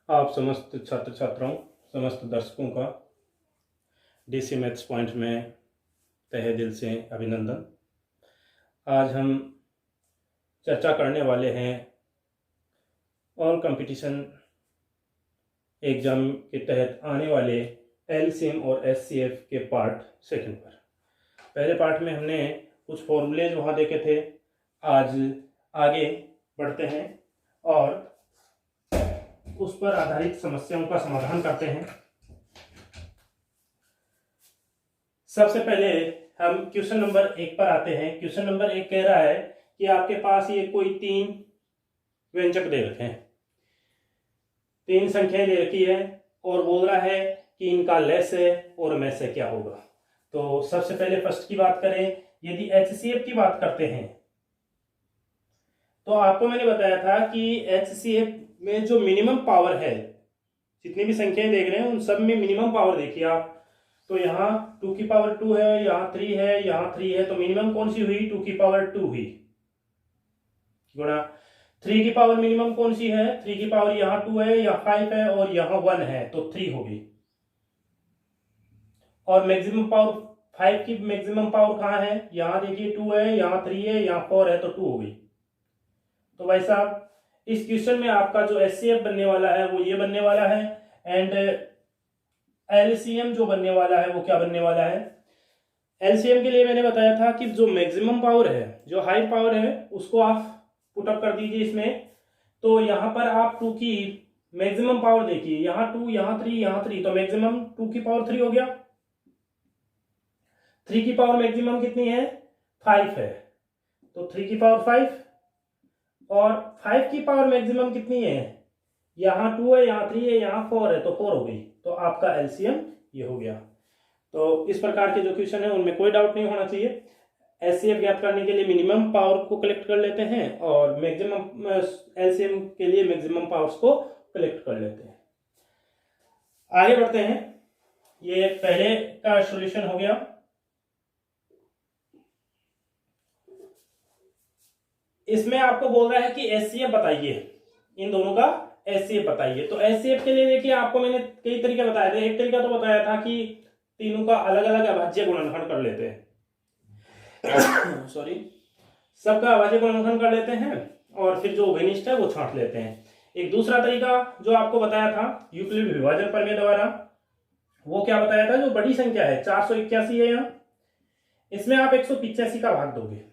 आप समस्त छात्र छात्राओं, समस्त दर्शकों का डीसी मैथ्स पॉइंट में तहे दिल से अभिनंदन। आज हम चर्चा करने वाले हैं ऑल कंपटीशन एग्ज़ाम के तहत आने वाले एलसीएम और एचसीएफ के पार्ट सेकंड पर। पहले पार्ट में हमने कुछ फॉर्मूलेज वहाँ देखे थे। आज आगे बढ़ते हैं और उस पर आधारित समस्याओं का समाधान करते हैं। सबसे पहले हम क्वेश्चन नंबर 1 पर आते हैं। क्वेश्चन नंबर 1 कह रहा है कि आपके पास ये कोई 3 व्यंजक दे रखे हैं, 3 संख्याएं दे रखी है और बोल रहा है कि इनका लेस है और में से क्या होगा। तो सबसे पहले फर्स्ट की बात करें, यदि एचसीएफ की बात करते हैं तो आपको मैंने बताया था कि एचसीएफ में जो मिनिमम पावर है, जितनी भी संख्याएं देख रहे हैं उन सब में मिनिमम पावर देखिए आप। तो यहाँ 2 की पावर 2 है, यहाँ 3 है, यहाँ 3 है, तो मिनिमम कौन सी हुई? 2 की पावर 2 हुई गुणा 3 की पावर मिनिमम कौन सी है? 3 की पावर यहाँ 2 है, यहाँ 5 है और यहाँ 1 है, तो 3 होगी। और मैक्सिमम पावर 5 की मैक्सिमम पावर कहाँ है? यहाँ देखिए 2 है, यहाँ 3 है, यहाँ 4 है, तो 2 होगी। तो भाई साहब इस क्वेश्चन में आपका जो एचसीएफ बनने वाला है वो ये बनने वाला है एंड एलसीएम जो बनने वाला है वो क्या बनने वाला है? एलसीएम के लिए मैंने बताया था कि जो मैक्सिमम पावर है, जो हाई पावर है, उसको आप पुटअप कर दीजिए इसमें। तो यहाँ पर आप 2 की मैक्सिमम पावर देखिए, यहाँ 2, यहाँ 3, यहाँ 3, तो मैक्सिमम 2 की पावर 3 हो गया। 3 की पावर मैक्सिमम कितनी है? 5 है, तो 3 की पावर 5 और 5 की पावर मैक्सिमम कितनी है? यहाँ 2 है, यहाँ 3 है, यहाँ 4 है, तो 4 हो गई। तो आपका एलसीएम ये हो गया। तो इस प्रकार के जो क्वेश्चन है उनमें कोई डाउट नहीं होना चाहिए। एचसीएफ ज्ञात करने के लिए मिनिमम पावर को कलेक्ट कर लेते हैं और मैक्सिमम एलसीएम के लिए मैक्सिमम पावर्स को कलेक्ट कर लेते हैं। आगे बढ़ते हैं। ये पहले का सॉल्यूशन हो गया। इसमें आपको बोल रहा है कि एचसीएफ बताइए, इन दोनों का एचसीएफ बताइए। तो एचसीएफ के लिए देखिए आपको मैंने कई तरीके बताए थे। एक तरीका तो बताया था कि तीनों का अलग अलग अभाज्य गुणनखंड कर लेते हैं सॉरी, सबका अभाज्य गुणनखंड कर लेते हैं और फिर जो घनिष्ठ है वो छांट लेते हैं। एक दूसरा तरीका जो आपको बताया था यूक्लिड विभाजन प्रमेय द्वारा, वो क्या बताया था? जो बड़ी संख्या है 481 है यहाँ, इसमें आप 185 का भाग दोगे।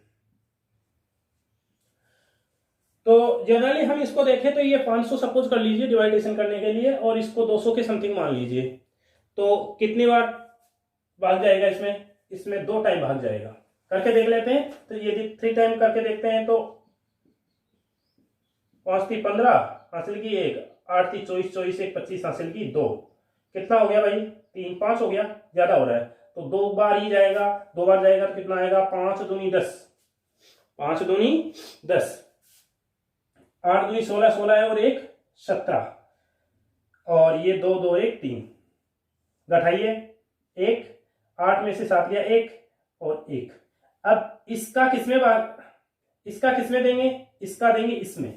तो जनरली हम इसको देखें तो ये 500 सपोज कर लीजिए डिवाइडेशन करने के लिए, और इसको 200 के समथिंग मान लीजिए। तो कितनी बार भाग जाएगा इसमें? इसमें 2 टाइम भाग जाएगा। करके देख लेते हैं। तो यदि 3 टाइम करके देखते हैं तो 5 3 15 हासिल की 1, 8 3 24 24 1 25 हासिल की 2। कितना हो गया भाई? 3 5 हो गया, ज्यादा हो रहा है तो 2 बार ही जाएगा। 2 बार जाएगा तो कितना आएगा? 5 दूनी 10, 5 दूनी 10, 8 दूनी 16, 16 है और 1 17, और ये 2 2 1 3 घटाइए 1, 8 में से 7 गया 1 और 1। अब इसका किसमें देंगे? इसका देंगे इसमें,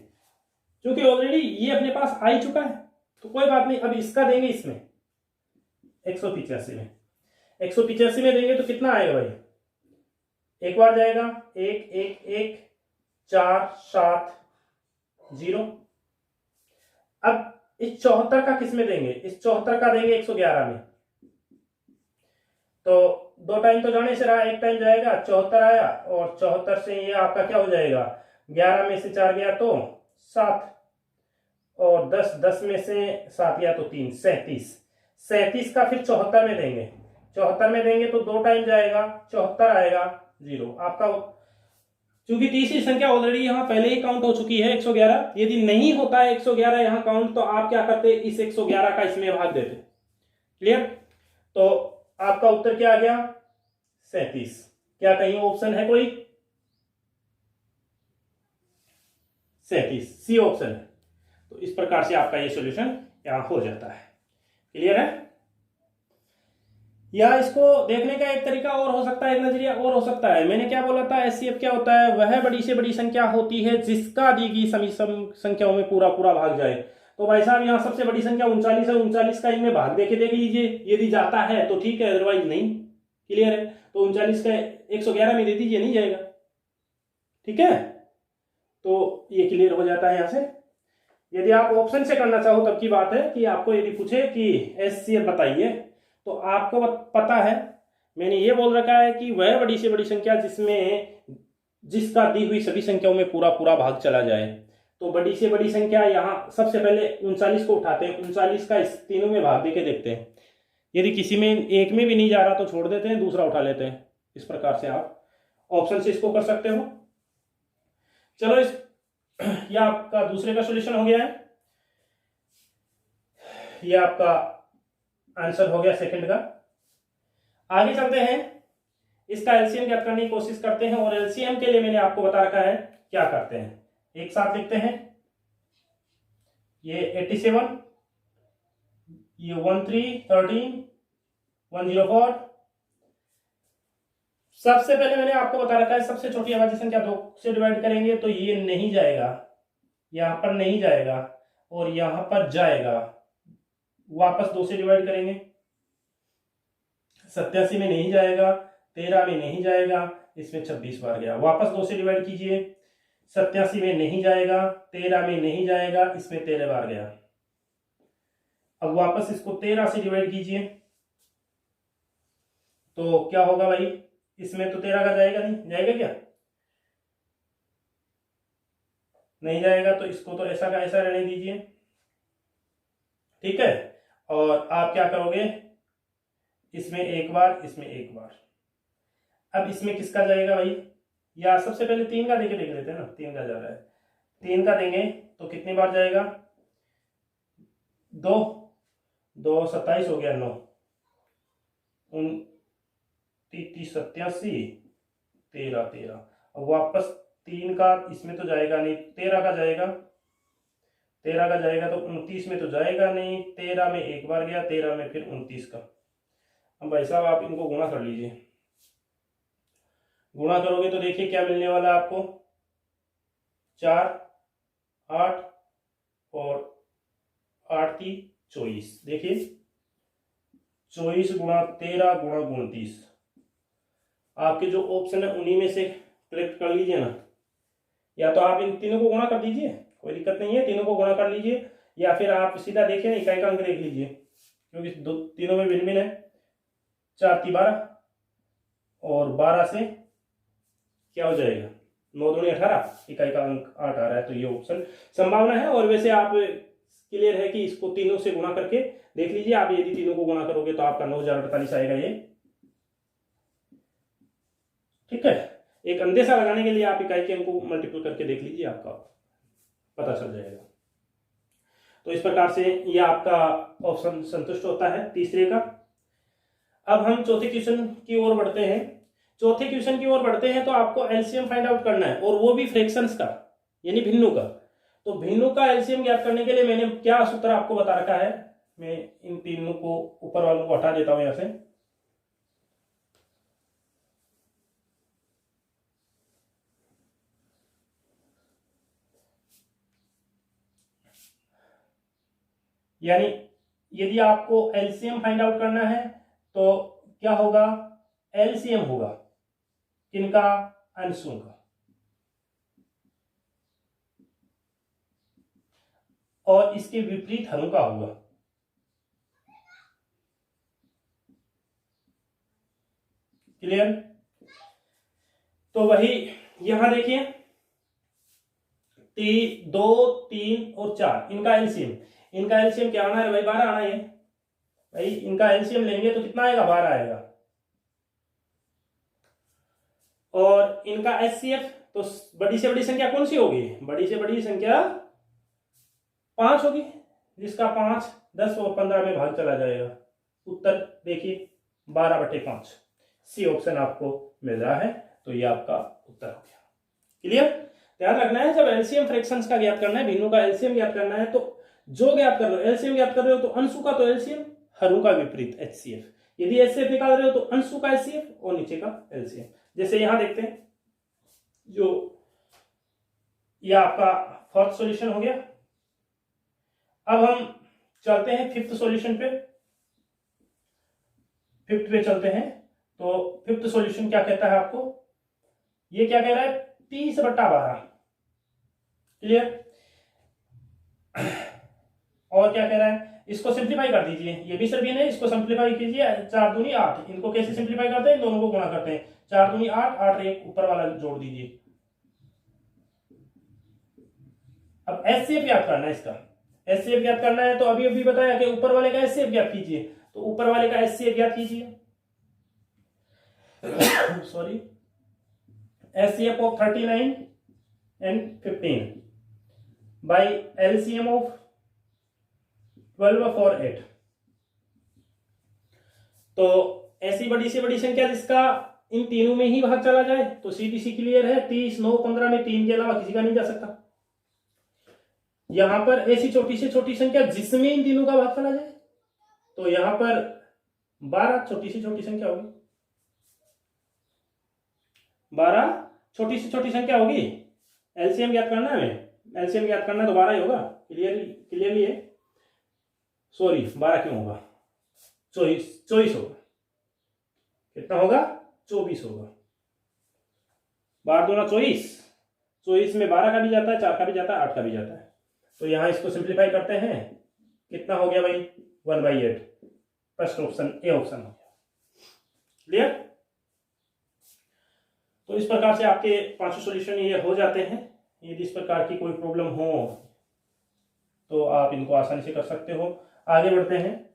क्योंकि ऑलरेडी ये अपने पास आ ही चुका है तो कोई बात नहीं। अब इसका देंगे इसमें 185 में। 185 में देंगे तो कितना आएगा भाई? एक बार जाएगा 1 1 1 4 7 0। अब इस 74 का किस में देंगे? इस 74 का देंगे 111 में। तो 2 टाइम तो जाने से रहा, 1 टाइम जाएगा, 74 आया और 74 से ये आपका क्या हो जाएगा? 11 में से 4 गया तो 7 और 10 10 में से 7 गया तो 3, 37। 37 का फिर 74 में देंगे। 74 में देंगे तो 2 टाइम जाएगा, 74 आएगा 0 आपका। क्योंकि तीसरी संख्या ऑलरेडी यहाँ पहले ही काउंट हो चुकी है 111। यदि नहीं होता है 111 यहाँ काउंट तो आप क्या करते? इस 111 का इसमें भाग देते। क्लियर? तो आपका उत्तर क्या आ गया? 37। क्या कहीं ऑप्शन है कोई? 37 सी ऑप्शन है। तो इस प्रकार से आपका ये सॉल्यूशन यहां हो जाता है। क्लियर है? या इसको देखने का एक तरीका और हो सकता है, एक नजरिया और हो सकता है। मैंने क्या बोला था? एचसीएफ क्या होता है? वह बड़ी से बड़ी संख्या होती है जिसका दी गई समी संख्याओं में पूरा पूरा भाग जाए। तो भाई साहब यहाँ सबसे बड़ी संख्या 39 है, 39 का इनमें भाग देके देख लीजिए, यदि जाता है तो ठीक है, अदरवाइज नहीं। क्लियर है? तो 39 का 111 में दे दीजिए, नहीं जाएगा। ठीक है, तो ये क्लियर हो जाता है यहाँ से। यदि आप ऑप्शन से करना चाहो तब की बात है कि आपको यदि पूछे कि एचसीएफ बताइए, तो आपको पता है मैंने ये बोल रखा है कि वह बड़ी से बड़ी संख्या जिसका दी हुई सभी संख्याओं में पूरा पूरा भाग चला जाए। तो बड़ी से बड़ी संख्या यहाँ सबसे पहले 39 को उठाते हैं, 39 का इस तीनों में भाग देके देखते हैं। यदि किसी में एक में भी नहीं जा रहा तो छोड़ देते हैं, दूसरा उठा लेते हैं। इस प्रकार से आप ऑप्शन से इसको कर सकते हो। चलो यह आपका दूसरे का सॉल्यूशन हो गया है, यह आपका आंसर हो गया सेकंड का। आगे चलते हैं, इसका एलसीएम ज्ञात करने की कोशिश करते हैं, और एलसीएम के लिए मैंने आपको बता रखा है क्या करते हैं। एक साथ लिखते हैं, ये 87, ये 1313 104। सबसे पहले मैंने आपको बता रखा है सबसे छोटी अभाज्य संख्या 2 से डिवाइड करेंगे तो ये नहीं जाएगा, यहां पर नहीं जाएगा, और यहां पर जाएगा। वापस 2 से डिवाइड करेंगे, 87 में नहीं जाएगा, 13 में नहीं जाएगा, इसमें 26 बार गया। वापस 2 से डिवाइड कीजिए, 87 में नहीं जाएगा, 13 में नहीं जाएगा, इसमें 13 बार गया। अब वापस इसको 13 से डिवाइड कीजिए, तो क्या होगा भाई, इसमें तो 13 का जाएगा नहीं, जाएगा क्या? नहीं जाएगा, तो इसको तो ऐसा का ऐसा रहने दीजिए। ठीक है, और आप क्या करोगे, इसमें एक बार, इसमें एक बार। अब इसमें किसका जाएगा भाई, या सबसे पहले 3 का देके देख लेते हैं ना, 3 का जा रहा है। 3 का देंगे तो कितनी बार जाएगा, 2 2 27 हो गया, 9 29 87 13 13। अब वापस 3 का इसमें तो जाएगा नहीं, 13 का जाएगा, 13 का जाएगा, तो 29 में तो जाएगा नहीं, 13 में एक बार गया, 13 में फिर 29 का। अब भाई साहब आप इनको गुणा कर लीजिए, गुणा करोगे तो देखिए क्या मिलने वाला है आपको, 4 8 और 8 3 24। देखिए 24 गुणा 13 गुणा 29। आपके जो ऑप्शन है उन्हीं में से कलेक्ट कर लीजिए ना, या तो आप इन तीनों को गुणा कर दीजिए, कोई दिक्कत नहीं है, तीनों को गुणा कर लीजिए, या फिर आप सीधा देखिए ना, इकाई का अंक देख लीजिए, क्योंकि तीनों में भिन्न भिन्न है। 4 3 12 और 12 से क्या हो जाएगा, 9 दूनी 18, इकाई का अंक 8 आ रहा है, तो ये ऑप्शन संभावना है। और वैसे आप क्लियर है कि इसको तीनों से गुणा करके देख लीजिए, आप यदि तीनों को गुणा करोगे तो आपका 9048 आएगा ये। ठीक है, एक अंदेशा लगाने के लिए आप इकाई के अंक को मल्टीपल करके देख लीजिए, आपका पता चल जाएगा। तो इस प्रकार से ये आपका ऑप्शन संतुष्ट होता है तीसरे का। अब हम चौथे क्वेश्चन की ओर बढ़ते हैं। चौथे क्वेश्चन की ओर बढ़ते हैं तो आपको एलसीएम फाइंड आउट करना है, और वो भी फ्रैक्शंस का, यानी भिन्नों का। तो भिन्नों का एलसीएम ज्ञात करने के लिए मैंने क्या सूत्र आपको बता रखा है, मैं इन तीनों को ऊपर वालों को हटा देता हूं यहां से। यानी यदि आपको एलसीएम फाइंड आउट करना है तो क्या होगा, एलसीएम होगा किनका, अंशों का, और इसके विपरीत हरों का होगा। क्लियर? तो वही यहां देखिए, 2 3 और 4 इनका एलसीएम, इनका एलसीएम क्या आना है भाई, 12 आना है भाई। इनका एलसीएम लेंगे तो कितना आएगा, 12 आएगा। और इनका एचसीएफ, तो बड़ी से बड़ी संख्या कौन सी होगी, बड़ी से बड़ी संख्या 5 होगी, जिसका 5 10 और 15 में भाग चला जाएगा। उत्तर देखिए 12/5, सी ऑप्शन आपको मिल रहा है। तो ये आपका उत्तर हो गया। क्लियर? ध्यान रखना है, जब एलसीएम फ्रैक्शंस का ज्ञात करना है, भिन्नों का एलसीएम ज्ञात करना है, तो जो ज्ञात कर रहे हो, एलसीएम ज्ञात कर रहे हो तो अंशों का तो एलसीएम, हरों का विपरीत एचसीएफ। यदि एचसीएफ निकाल रहे हो तो अंशों का एचसीएफ और नीचे का एलसीएम। जैसे यहां देखते हैं, जो यह आपका फोर्थ सॉल्यूशन हो गया। अब हम चलते हैं फिफ्थ सॉल्यूशन पे। फिफ्थ पे चलते हैं। तो फिफ्थ सॉल्यूशन क्या कहता है आपको, ये क्या कह रहा है 30/12। क्लियर। और क्या कह रहा है, इसको सिंप्लीफाई कर दीजिए, ये भी सर भी नहीं, इसको सिंप्लीफाई कीजिए, 4 दूनी 8। इनको कैसे सिंप्लीफाई करते हैं, इन दोनों को गुणा करते हैं, 4 दूनी 8, 8 एक ऊपर वाला जोड़ दीजिए। अब एचसीएफ ज्ञात करना है इसका, एचसीएफ ज्ञात करना है। तो अभी अभी बताया कि ऊपर वाले का एचसीएफ ज्ञात कीजिए, तो ऊपर वाले का एचसीएफ ज्ञात कीजिए। Sorry, HCF of 39 and 15 by LCM of 12 और 8। तो ऐसी बड़ी से बड़ी संख्या जिसका इन तीनों में ही भाग चला जाए तो सीटीसी क्लियर है, 30, 9, 15 में 3 के अलावा किसी का नहीं जा सकता। यहां पर ऐसी छोटी से छोटी संख्या जिसमें इन तीनों का भाग चला जाए, तो यहां पर 12 छोटी से छोटी संख्या होगी, 12 छोटी से छोटी संख्या होगी। एलसीएम ज्ञात करना है हमें, एलसीएम ज्ञात करना है तो 12 ही होगा। क्लियरली है, सॉरी 12 क्यों होगा, 24 होगा। कितना होगा, 24 होगा। 12 दूना 24, 24 में 12 का भी जाता है, 4 का भी जाता है, 8 का भी जाता है। तो यहां इसको सिंप्लीफाई करते हैं, कितना हो गया भाई 1/8। फर्स्ट ऑप्शन ए ऑप्शन हो गया। क्लियर। तो इस प्रकार से आपके 5 सॉल्यूशन ये हो जाते हैं। यदि इस प्रकार की कोई प्रॉब्लम हो तो आप इनको आसानी से कर सकते हो। आगे बढ़ते हैं।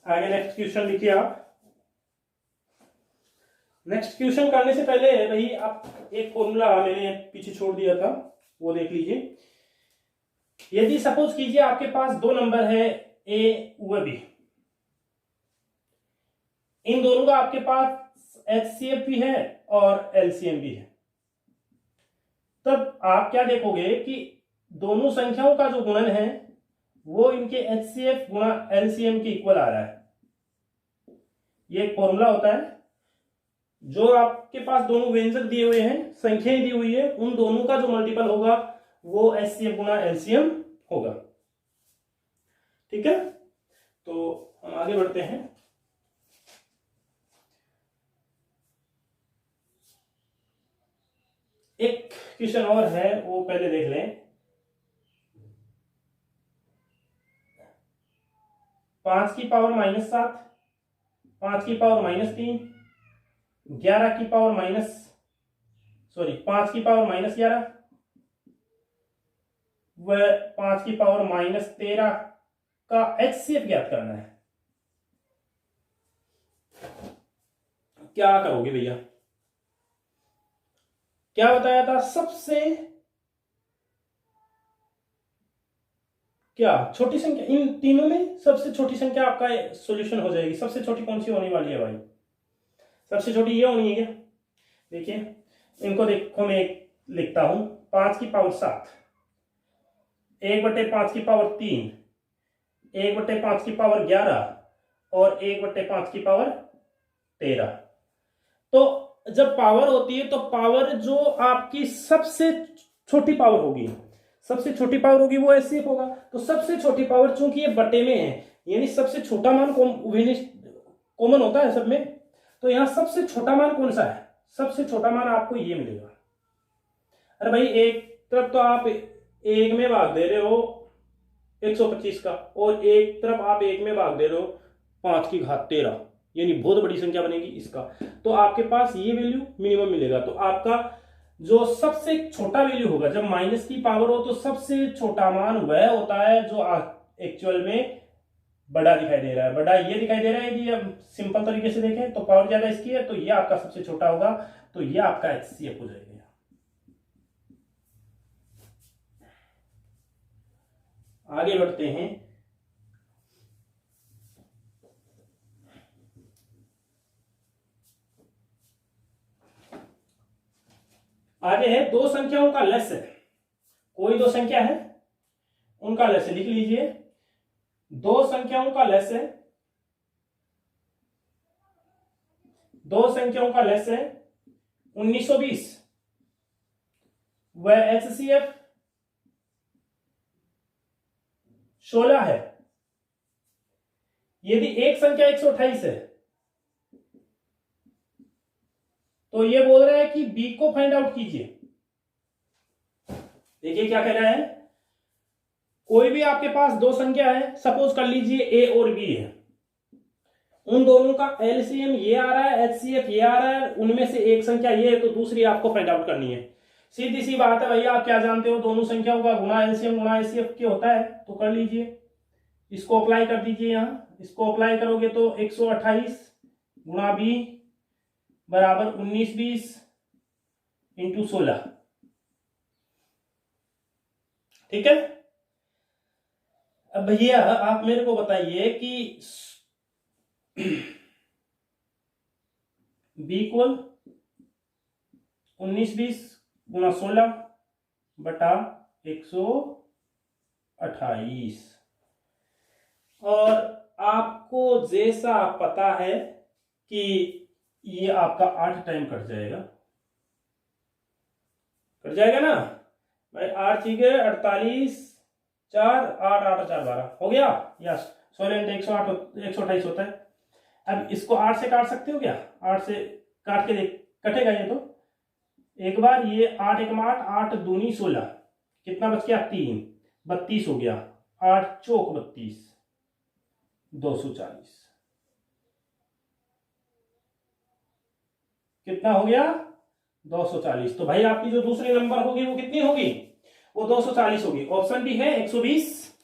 आगे नेक्स्ट क्वेश्चन लिखिए आप। नेक्स्ट क्वेश्चन करने से पहले भाई आप एक फॉर्मूला मैंने पीछे छोड़ दिया था, वो देख लीजिए। यदि सपोज कीजिए आपके पास 2 नंबर है ए व बी, इन दोनों का आपके पास एचसीएफ भी है और एलसीएम भी है, तब आप क्या देखोगे कि दोनों संख्याओं का जो गुणन है वो इनके एचसीएफ गुणा एलसीएम के इक्वल आ रहा है। ये एक फॉर्मूला होता है, जो आपके पास दोनों व्यंजक दिए हुए हैं, संख्याएं दी हुई है, उन दोनों का जो मल्टीपल होगा वो एचसीएफ गुणा एलसीएम होगा। ठीक है, तो हम आगे बढ़ते हैं। एक क्वेश्चन और है, वो पहले देख लें। 5 की पावर -7, 5 की पावर -3, 11 की पावर -5 की पावर -11 व 5 की पावर -13 का एचसीएफ ज्ञात करना है। क्या करोगे भैया, क्या बताया था, सबसे क्या छोटी संख्या, इन तीनों में सबसे छोटी संख्या आपका सॉल्यूशन हो जाएगी। सबसे छोटी कौन सी होने वाली है भाई, सबसे छोटी ये होनी है क्या। देखिए इनको देखो, मैं लिखता हूं, 5 की पावर 7, 1/5 की पावर 3, 1/5 की पावर 11 और 1/5 की पावर 13। तो जब पावर होती है तो पावर जो आपकी सबसे छोटी पावर होगी, सबसे छोटी पावर होगी वो एचसीएफ होगा। तो सबसे छोटी पावर चूंकि ये बटे में है, यानी सबसे छोटा मान कॉमन होता है सब में, तो यहां सबसे छोटा मान कौन सा है, सबसे छोटा मान आपको ये मिलेगा। अरे भाई एक तरफ तो आप 1 में भाग दे रहे हो 125 का, और एक तरफ आप 1 में भाग दे रहे हो 5 की घात 13, यानी बहुत बड़ी संख्या बनेगी इसका। तो आपके पास ये वैल्यू मिनिमम मिलेगा। तो आपका जो सबसे छोटा वैल्यू होगा, जब माइनस की पावर हो तो सबसे छोटा मान वह होता है जो एक्चुअल में बड़ा दिखाई दे रहा है। बड़ा ये दिखाई दे रहा है, यदि हम सिंपल तरीके से देखें तो पावर ज्यादा इसकी है, तो ये आपका सबसे छोटा होगा, तो ये आपका एचसीएफ हो जाएगा। आगे बढ़ते हैं। आगे है, दो संख्याओं का लेस है, कोई दो संख्या है उनका लस्य लिख लीजिए। दो संख्याओं का लस्य, दो संख्याओं का लस्य 1920 व HCF 16 है। यदि एक संख्या 128 है तो ये बोल रहा है कि बी को फाइंड आउट कीजिए। देखिए क्या कह रहा है, कोई भी आपके पास दो संख्या है, सपोज कर लीजिए ए और बी है, उन दोनों का एलसीएम ये आ रहा है, एचसीएफ ये आ रहा है, उनमें से एक संख्या ये है तो दूसरी आपको फाइंड आउट करनी है। सीधी सी बात है भैया, आप क्या जानते हो, दोनों संख्याओं का गुणा एलसीएम गुणा एचसीएफ के होता है, तो कर लीजिए। इसको अप्लाई कर दीजिए, यहां इसको अप्लाई करोगे तो 128 गुणा बी बराबर 1920 इंटू 16। ठीक है। अब भैया आप मेरे को बताइए कि बी इक्वल 1920 गुणा 16 बटा 128, और आपको जैसा पता है कि ये आपका 8 टाइम कट जाएगा, ना भाई। 8 ठीक है 48, 4 8 8 4 12 हो गया। यस 16 128 होता है। अब इसको 8 से काट सकते हो क्या? 8 से काट के देख, कटेगा ये तो एक बार। ये 8 1 8, 8 दूनी 16, कितना बच गया 3, 32 हो गया। 8 चौक 32, 240 कितना हो गया 240। तो भाई आपकी जो दूसरी नंबर होगी वो कितनी होगी? वो 240 होगी। ऑप्शन डी है 120।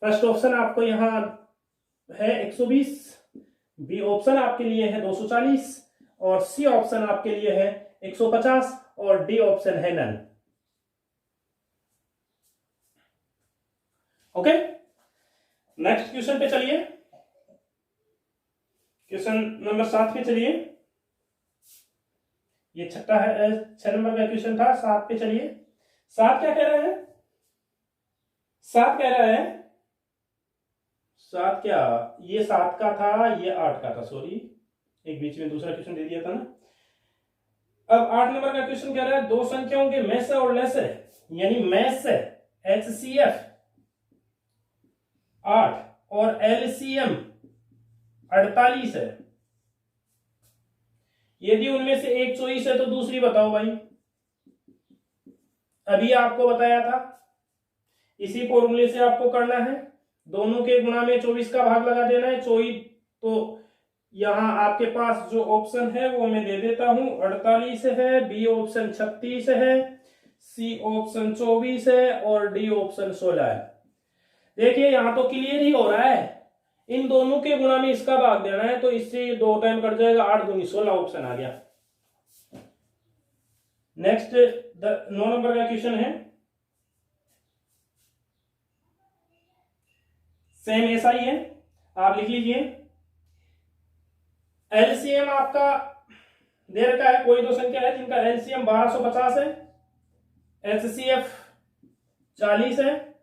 फर्स्ट ऑप्शन आपको यहां है 120, बी ऑप्शन आपके लिए है 240, और सी ऑप्शन आपके लिए है 150, और डी ऑप्शन है नन। ओके, नेक्स्ट क्वेश्चन पे चलिए। क्वेश्चन नंबर 7 पे चलिए। ये 6 नंबर का क्वेश्चन था। 7 पे चलिए। 7 क्या कह रहा है? 7 कह रहा है, 7 क्या, ये 7 का था, ये 8 का था, सॉरी एक बीच में दूसरा क्वेश्चन दे दिया था ना। अब 8 नंबर का क्वेश्चन कह रहा है दो संख्याओं के में से और लेस है, यानी में से HCF 8 और LCM 48 है। यदि उनमें से एक 24 है तो दूसरी बताओ भाई। अभी आपको बताया था, इसी फॉर्मूले से आपको करना है। दोनों के गुणा में 24 का भाग लगा देना है। 24 तो यहां आपके पास जो ऑप्शन है वो मैं दे देता हूं, 48 है, बी ऑप्शन 36 है, सी ऑप्शन 24 है, और डी ऑप्शन 16 है। देखिए यहां तो क्लियर ही हो रहा है, इन दोनों के गुणा में इसका भाग देना है, तो इससे 2 टाइम कट जाएगा, 8 दूनी 16 ऑप्शन आ गया। नेक्स्ट 9 नंबर का क्वेश्चन है, सेम ऐसा ही है, आप लिख लीजिए। एलसीएम आपका दे रखा है, कोई दो संख्या है जिनका एलसीएम 1250 है, एचसीएफ 40 है,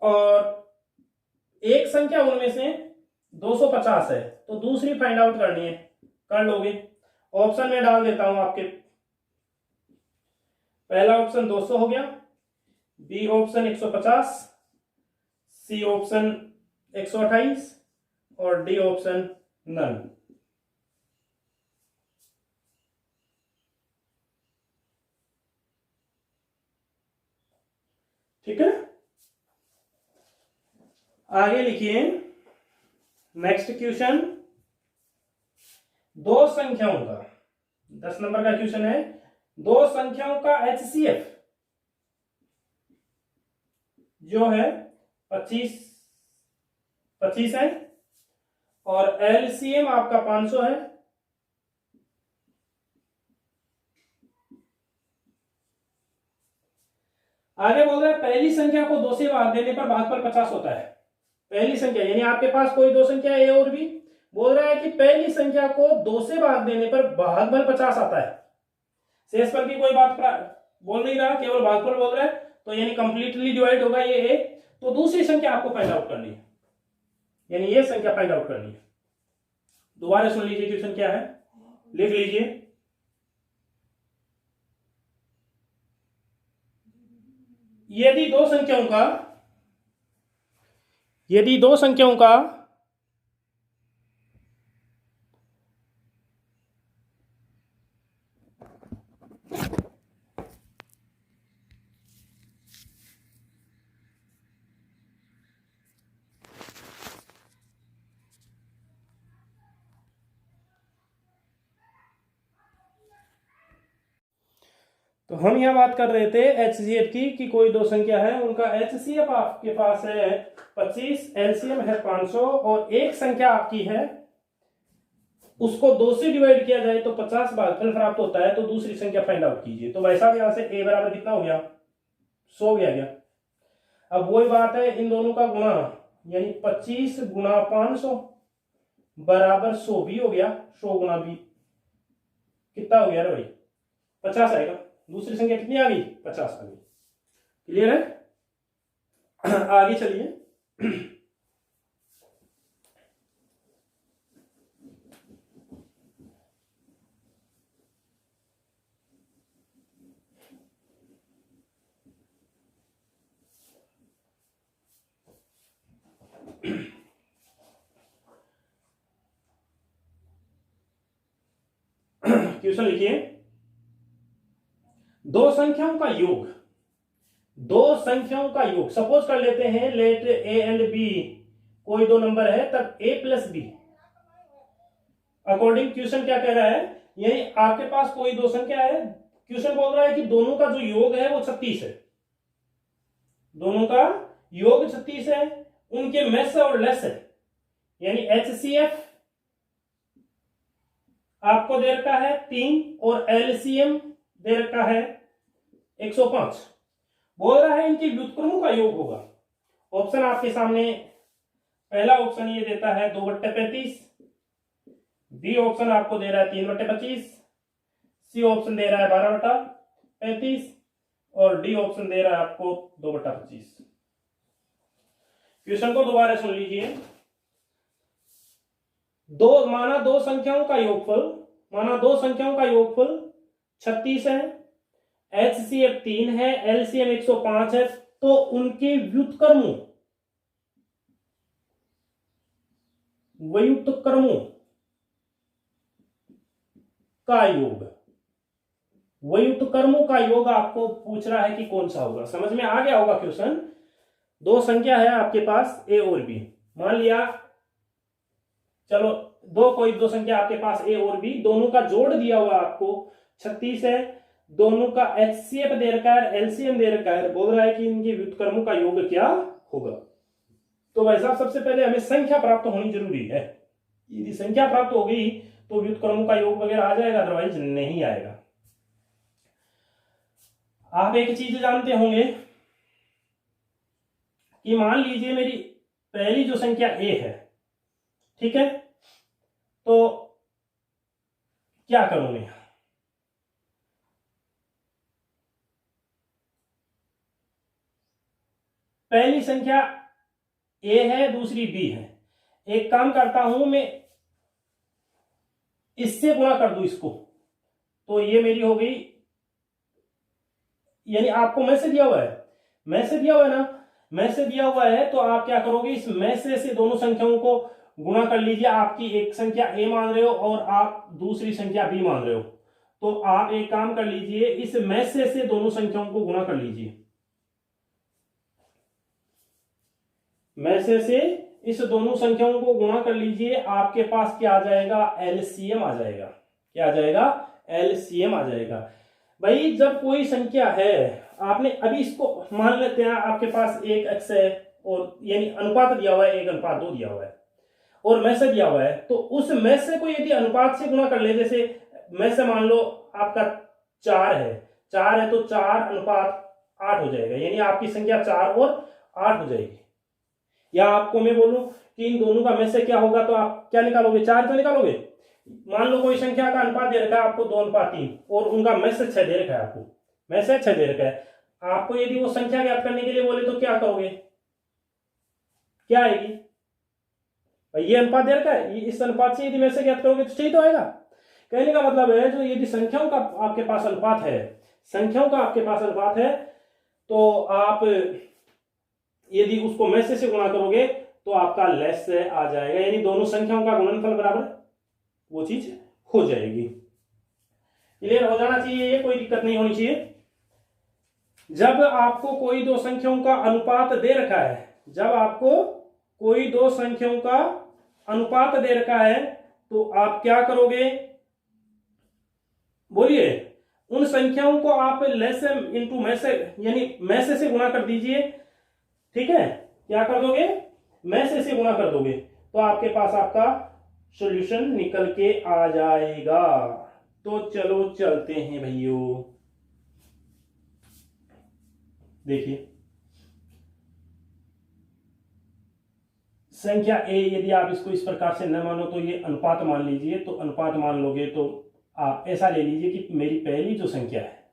और एक संख्या उनमें से 250 है, तो दूसरी फाइंड आउट करनी है। कर लोगे? ऑप्शन में डाल देता हूं आपके। पहला ऑप्शन 200 हो गया, बी ऑप्शन 150, सी ऑप्शन 128, और डी ऑप्शन नन। ठीक है, आगे लिखिए। नेक्स्ट क्वेश्चन, दो संख्याओं का, 10 नंबर का क्वेश्चन है, दो संख्याओं का HCF जो है 25 है, और LCM आपका 500 है। आगे बोल रहा है पहली संख्या को 2 से भाग देने पर भागफल 50 होता है। पहली संख्या यानी आपके पास कोई दो संख्या ए और बी, बोल रहा है कि पहली संख्या को 2 से भाग देने पर भागफल 50 आता है। शेषफल की कोई बात बोल नहीं रहा, केवल भागफल बोल रहा है, तो यानी कंप्लीटली डिवाइड होगा ये ए। तो दूसरी संख्या आपको फाइंड आउट करनी है, यानी ये संख्या फाइंड आउट करनी है। दोबारा सुन लीजिए क्वेश्चन क्या है, लिख लीजिए। यदि दो संख्याओं का तो हम यहां बात कर रहे थे HCF की कि कोई दो संख्या है, उनका HCF आपके पास है 25, LCM है 500 और एक संख्या आपकी है उसको 2 से डिवाइड किया जाए तो 50 भागफल प्राप्त होता है, तो दूसरी संख्या फाइंड आउट कीजिए। तो वैसा यहां से a बराबर कितना हो गया, 100 गया। अब वही बात है, इन दोनों का गुणा, यानी 25 गुणा 500 बराबर 100 भी हो गया, 100 गुणा भी कितना हो गया रे भाई, 50 आएगा। दूसरी संख्या कितनी आ गई, 50 आ गई। क्लियर है? आगे चलिए। क्वेश्चन लिखिए, दो संख्याओं का योग, सपोज कर लेते हैं लेट ए एंड बी कोई दो नंबर है, तब ए प्लस बी। अकॉर्डिंग क्वेश्चन क्या कह रहा है, यानी आपके पास कोई दो संख्या है, क्वेश्चन बोल रहा है कि दोनों का जो योग है वो 36 है, दोनों का योग 36 है, उनके मेस और लेस है, यानी HCF आपको दे रखा है 3 और LCM दे रखा है 105। बोल रहा है इनके व्युत्क्रमों का योग होगा। ऑप्शन आपके सामने, पहला ऑप्शन ये देता है 2/35, बी ऑप्शन आपको दे रहा है 3/25, सी ऑप्शन दे रहा है 12/35 और डी ऑप्शन दे रहा है आपको 2/25। क्वेश्चन को दोबारा सुन लीजिए। माना दो संख्याओं का योगफल 36 है, HCF 3 है, LCM 105 है, तो उनके व्युत्क्रमों का योग आपको पूछ रहा है कि कौन सा होगा। समझ में आ गया होगा क्वेश्चन। दो संख्या है आपके पास ए और बी, मान लिया, चलो कोई दो संख्या आपके पास ए और बी, दोनों का जोड़ दिया हुआ आपको 36 है, दोनों का HCF दे रखा है, LCM दे रखा है, बोल रहा है कि इनके व्युत्क्रमों का योग क्या होगा। तो भाई साहब सबसे पहले हमें संख्या प्राप्त होनी जरूरी है, यदि संख्या प्राप्त हो गई तो व्युत्क्रमों का योग वगैरह आ जाएगा, अदरवाइज नहीं आएगा। आप एक चीज जानते होंगे कि मान लीजिए मेरी पहली जो संख्या ए है, ठीक है, तो क्या करूंगे, पहली संख्या ए है, दूसरी बी है, एक काम करता हूं मैं इससे गुणा कर दूं इसको, तो ये मेरी हो गई, यानी आपको में से दिया हुआ है ना, में से दिया हुआ है, तो आप क्या करोगे, इस में से दोनों संख्याओं को गुणा कर लीजिए। आपकी एक संख्या ए मान रहे हो और आप दूसरी संख्या बी मान रहे हो, तो आप एक काम कर लीजिए, इस में से दोनों संख्याओं को गुणा कर लीजिए, में से इस दोनों संख्याओं को गुणा कर लीजिए, आपके पास क्या आ जाएगा, LCM आ जाएगा। क्या आ जाएगा, LCM आ जाएगा। भाई जब कोई संख्या है, आपने अभी इसको मान लेते हैं आपके पास एक x है और यानी अनुपात दिया हुआ है 1:2 दिया हुआ है और में से दिया हुआ है, तो उस में से को यदि अनुपात से गुणा कर ले, जैसे में से मान लो आपका 4 है तो 4:8 हो जाएगा, यानी आपकी संख्या 4 और 8 हो जाएगी। या आपको मैं बोलूं कि इन दोनों का में से क्या होगा, तो आप क्या निकालोगे, 4 तो निकालोगे। मान लो कोई संख्या का अनुपात दे रखा है आपको 2:3 और उनका में से 6 दे रखा है आपको, में से 6 दे रखा है। आपको यदि वो संख्या ज्ञात करने के लिए बोले तो क्या करोगे, क्या आएगी भाई, ये अनुपात दे रखा है, इस अनुपात से यदि में से ज्ञात करोगे तो सही तो आएगा। कहने का मतलब है जो यदि संख्याओं का आपके पास अनुपात है, संख्याओं का आपके पास अनुपात है, तो आप यदि उसको में से गुणा करोगे तो आपका लेस से आ जाएगा, यानी दोनों संख्याओं का गुणनफल बराबर वो चीज हो जाएगी। क्लियर हो जाना चाहिए, ये कोई दिक्कत नहीं होनी चाहिए। जब आपको कोई दो संख्याओं का अनुपात दे रखा है, जब आपको कोई दो संख्याओं का अनुपात दे रखा है तो आप क्या करोगे, बोलिए, उन संख्याओं को आप लेस इंटू में से यानी में से गुणा कर दीजिए। ठीक है, क्या कर दोगे, में से गुणा कर दोगे तो आपके पास आपका सॉल्यूशन निकल के आ जाएगा। तो चलो चलते हैं भाइयों, देखिए संख्या ए, यदि आप इसको इस प्रकार से न मानो तो ये अनुपात मान लीजिए, तो अनुपात मान लोगे तो आप ऐसा ले लीजिए कि मेरी पहली जो संख्या है,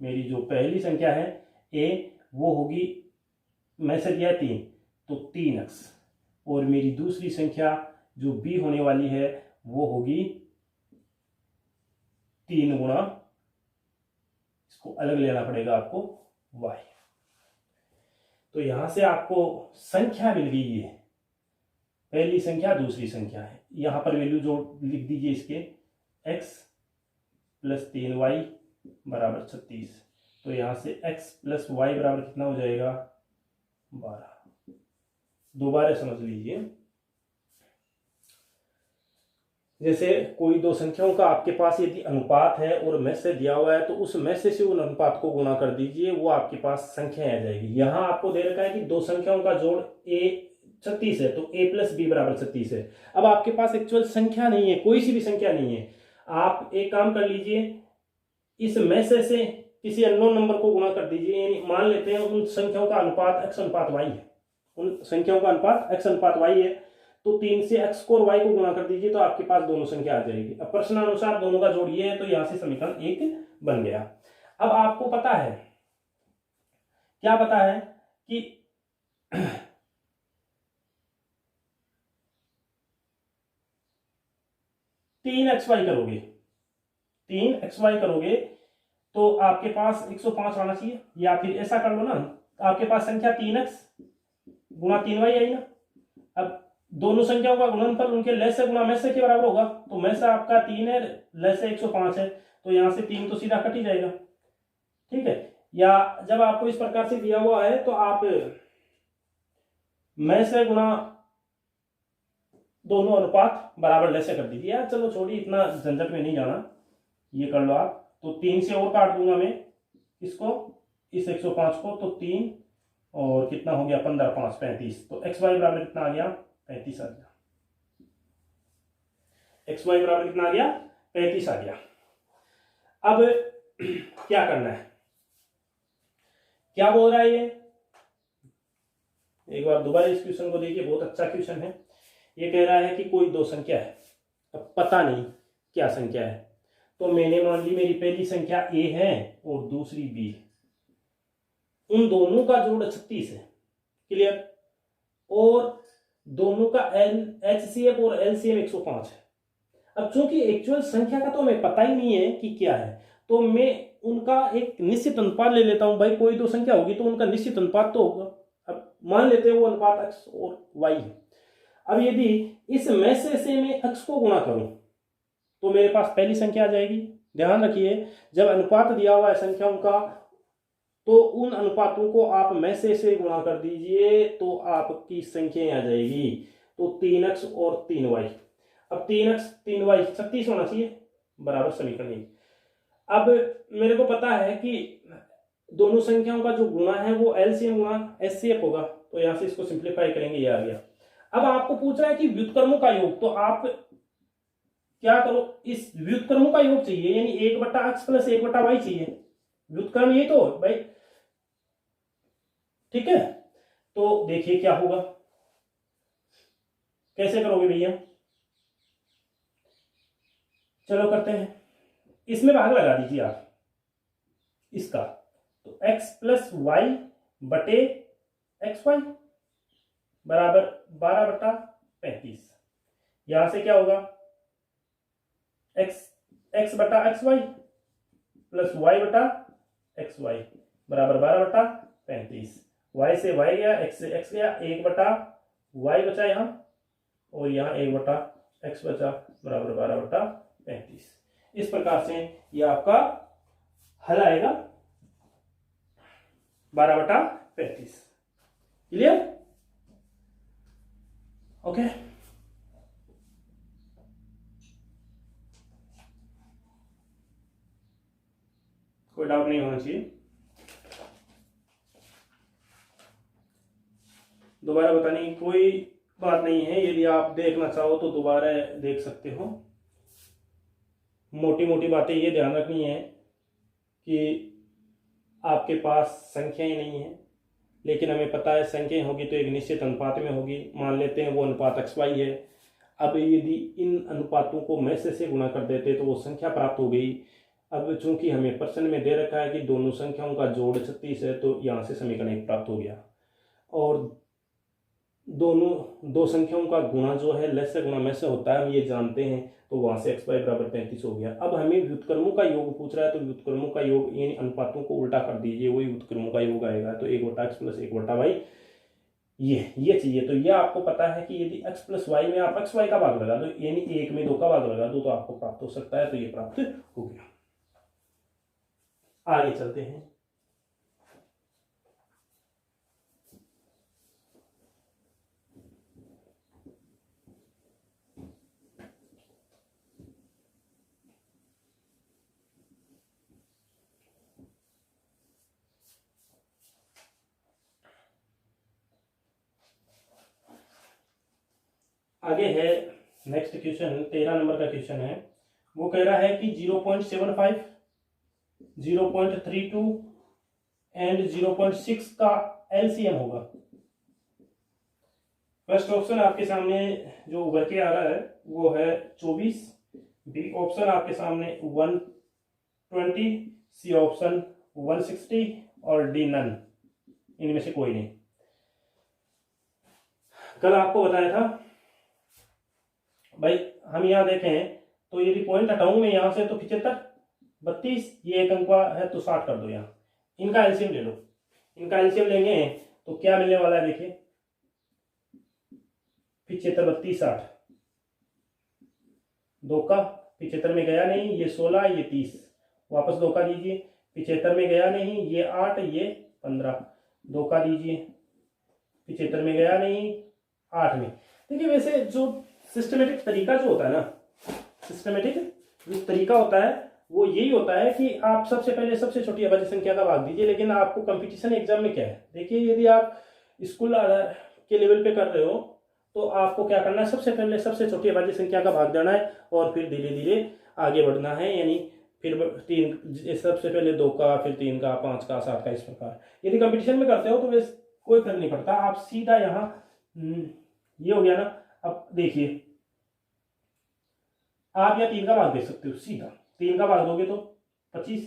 मेरी जो पहली संख्या है ए, वो होगी में से दिया 3 तो 3x, और मेरी दूसरी संख्या जो बी होने वाली है वो होगी 3 गुणा, इसको अलग लेना पड़ेगा आपको, y। तो यहां से आपको संख्या मिल गई है, पहली संख्या दूसरी संख्या है, यहां पर वैल्यू जो लिख दीजिए इसके x प्लस 3y बराबर 36। तो यहां से x प्लस y बराबर कितना हो जाएगा, 12। दोबारा समझ लीजिए, जैसे कोई दो संख्याओं का आपके पास यदि अनुपात है और में से दिया हुआ है तो उस में से उन अनुपात को गुणा कर दीजिए, वो आपके पास संख्या आ जाएगी। यहां आपको दे रखा है कि दो संख्याओं का जोड़ a 36 है तो a प्लस बी बराबर 36 है। अब आपके पास एक्चुअल संख्या नहीं है, कोई सी भी संख्या नहीं है, आप एक काम कर लीजिए, इस में से किसी अननोन नंबर को गुणा कर दीजिए, यानी मान लेते हैं उन संख्याओं का अनुपात x अनुपात y है, उन संख्याओं का अनुपात x अनुपात y है, तो 3 से x को और y को गुणा कर दीजिए तो आपके पास दोनों संख्या आ जाएगी। अब प्रश्नानुसार दोनों का जोड़ ये है तो यहां से समीकरण 1 बन गया। अब आपको पता है, क्या पता है कि 3xy करोगे, 3xy करोगे तो आपके पास 105 आना चाहिए, या फिर ऐसा कर लो ना, आपके पास संख्या 3x गुणा 3y आई ना। अब दोनों संख्याओं का गुणनफल उनके लेस से गुणा में से के बराबर होगा, तो में से आपका 3 है, लेस से 105 है, तो यहां से 3 तो सीधा कट ही जाएगा। ठीक है, या जब आपको इस प्रकार से दिया हुआ है तो आप में से गुणा दोनों अनुपात बराबर लेस से कर दीजिए। यार चलो छोड़िए, इतना झंझट में नहीं जाना, ये कर लो आप। तो 3 से और काट दूंगा मैं इसको, इस 105 को, तो 3 और कितना हो गया 15 5 35, तो एक्स वाई बराबर कितना आ गया 35 आ गया, एक्स वाई बराबर कितना आ गया 35 आ गया। अब क्या करना है, क्या बोल रहा है ये, एक बार दोबारा इस क्वेश्चन को देखिए, बहुत अच्छा क्वेश्चन है। ये कह रहा है कि कोई दो संख्या है, अब पता नहीं क्या संख्या है, तो मैंने मान ली मेरी पहली संख्या a है और दूसरी b है, उन दोनों का जोड़ 36 है, क्लियर, और दोनों का HCF और LCM 105 है। अब चूंकि एक्चुअल संख्या का तो हमें पता ही नहीं है कि क्या है, तो मैं उनका एक निश्चित अनुपात ले लेता हूं। भाई कोई दो संख्या होगी तो उनका निश्चित अनुपात तो होगा, अब मान लेते हैं वो अनुपात x और y है। अब यदि इस में से मैं x को गुणा करूं तो मेरे पास पहली संख्या आ जाएगी। ध्यान रखिए, जब अनुपात दिया हुआ है संख्याओं का तो उन अनुपातों को आप में से गुणा कर दीजिए तो आपकी संख्या आ जाएगी। तो 3x और 3y, अब 3x 3y 36 होना चाहिए, बराबर समीकरण 1। अब मेरे को पता है कि दोनों संख्याओं का जो गुणा है वो एलसीएम गुणा एचसीएफ होगा, तो यहां से इसको सिंप्लीफाई करेंगे, ये आ गया। अब आपको पूछ रहा है कि व्युत्क्रमों का योग, तो आप क्या करो, इस व्युत्क्रमों का योग चाहिए, यानी 1/x प्लस 1/y चाहिए, व्युत्क्रम ये तो भाई, ठीक है। तो देखिए क्या होगा, कैसे करोगे भैया, चलो करते हैं। इसमें भाग लगा दीजिए आप, इसका तो x प्लस वाई बटे एक्स वाई बराबर 12/35। यहां से क्या होगा, x बटा एक्स वाई प्लस y बटा एक्स वाई बराबर 12/35। y से y गया, x से x गया, 1/y बचा यहाँ, और यहाँ 1/x बचा बराबर 12/35। इस प्रकार से ये आपका हल आएगा 12/35। क्लियर? ओके, कोई डाउट नहीं होना चाहिए। दोबारा बताने की कोई बात नहीं है, यदि आप देखना चाहो तो दोबारा देख सकते हो। मोटी मोटी बातें ये ध्यान रखनी है कि आपके पास संख्याएं नहीं है, लेकिन हमें पता है संख्याएं होगी तो एक निश्चित अनुपात में होगी। मान लेते हैं वो अनुपात एक्स वाई है। अब यदि इन अनुपातों को में से गुणा कर देते तो वो संख्या प्राप्त हो गई। अब चूंकि हमें प्रश्न में दे रखा है कि दोनों संख्याओं का जोड़ 36 है, तो यहाँ से समीकरण एक प्राप्त हो गया। और दो संख्याओं का गुणा जो है लस से गुणा में से होता है, हम ये जानते हैं, तो वहां से एक्स वाई बराबर 35 हो गया। अब हमें व्युत्क्रमों का योग पूछ रहा है, तो व्युत्क्रमों का योग यानी अनुपातों को उल्टा कर दीजिए, वही व्युत्क्रमों का योग आएगा। तो 1/x प्लस 1/y ये चाहिए। तो ये आपको पता है कि यदि x प्लस वाई में आप एक्स वाई का भाग लगा दो, यानी 1 में 2 का भाग लगा दो, तो आपको प्राप्त हो सकता है। तो ये प्राप्त हो गया। आगे चलते हैं। आगे है नेक्स्ट क्वेश्चन, 13 नंबर का क्वेश्चन है। वो कह रहा है कि 0.75, 0.32 एंड 0.6 का एलसीएम होगा। फर्स्ट ऑप्शन आपके सामने जो उभर के आ रहा है वो है 24, बी ऑप्शन आपके सामने 120, सी ऑप्शन 160 और डी नन, इनमें से कोई नहीं। कल आपको बताया था भाई, हम यहाँ देखें तो यदि पॉइंट हटाऊं मैं यहाँ से तो 75, 32, ये एक अंक है तो 60 कर दो। यहाँ इनका एलसीएम ले लो। इनका एलसीएम लेंगे तो क्या मिलने वाला है, देखिए 75, 32, 60, 2 का 75 में गया नहीं, ये 16, ये 30, वापस 2 का दीजिए। 75 में गया नहीं, ये 8, ये 15, 2 का दीजिए। 75 में गया नहीं, 8 में। देखिए वैसे जो सिस्टमेटिक तरीका जो होता है ना, सिस्टमेटिक जो तरीका होता है वो यही होता है कि आप सबसे पहले सबसे छोटी अभाज्य संख्या का भाग दीजिए। लेकिन आपको कंपटीशन एग्जाम में क्या है, देखिए यदि आप स्कूल के लेवल पे कर रहे हो तो आपको क्या करना है, सबसे पहले सबसे छोटी अभाज्य संख्या का भाग देना है और फिर धीरे धीरे आगे बढ़ना है। यानी फिर 3, सबसे पहले 2 का, फिर 3 का, 5 का, 7 का, इस प्रकार। यदि कंपटीशन में करते हो तो वैसे कोई फर्क नहीं पड़ता, आप सीधा यहाँ ये हो गया ना। अब देखिए आप यहाँ 3 का भाग दे सकते हो, सीधा 3 का भाग दोगे तो 25,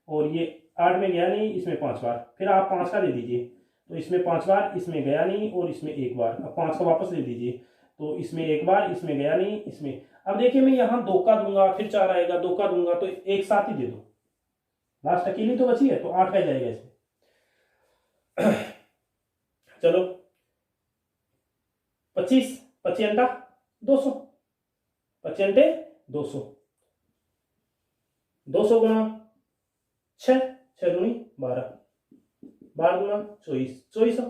और ये 8 में गया नहीं, इसमें 5 बार, फिर आप 5 का दे दीजिए तो इसमें 5 बार, इसमें गया नहीं और इसमें 1 बार। अब 5 का वापस दे दीजिए तो इसमें 1 बार, इसमें गया नहीं, इसमें। अब देखिए मैं यहाँ 2 का दूंगा, फिर 4 आएगा, 2 का दूंगा, तो एक साथ ही दे दो। लास्ट अकेली तो बची है तो 8 का जाएगा इसमें। चलो 25, 25 200, 25 200, 200 गुना 6, 6 दूनी 12, 12 गुना 24, 2400,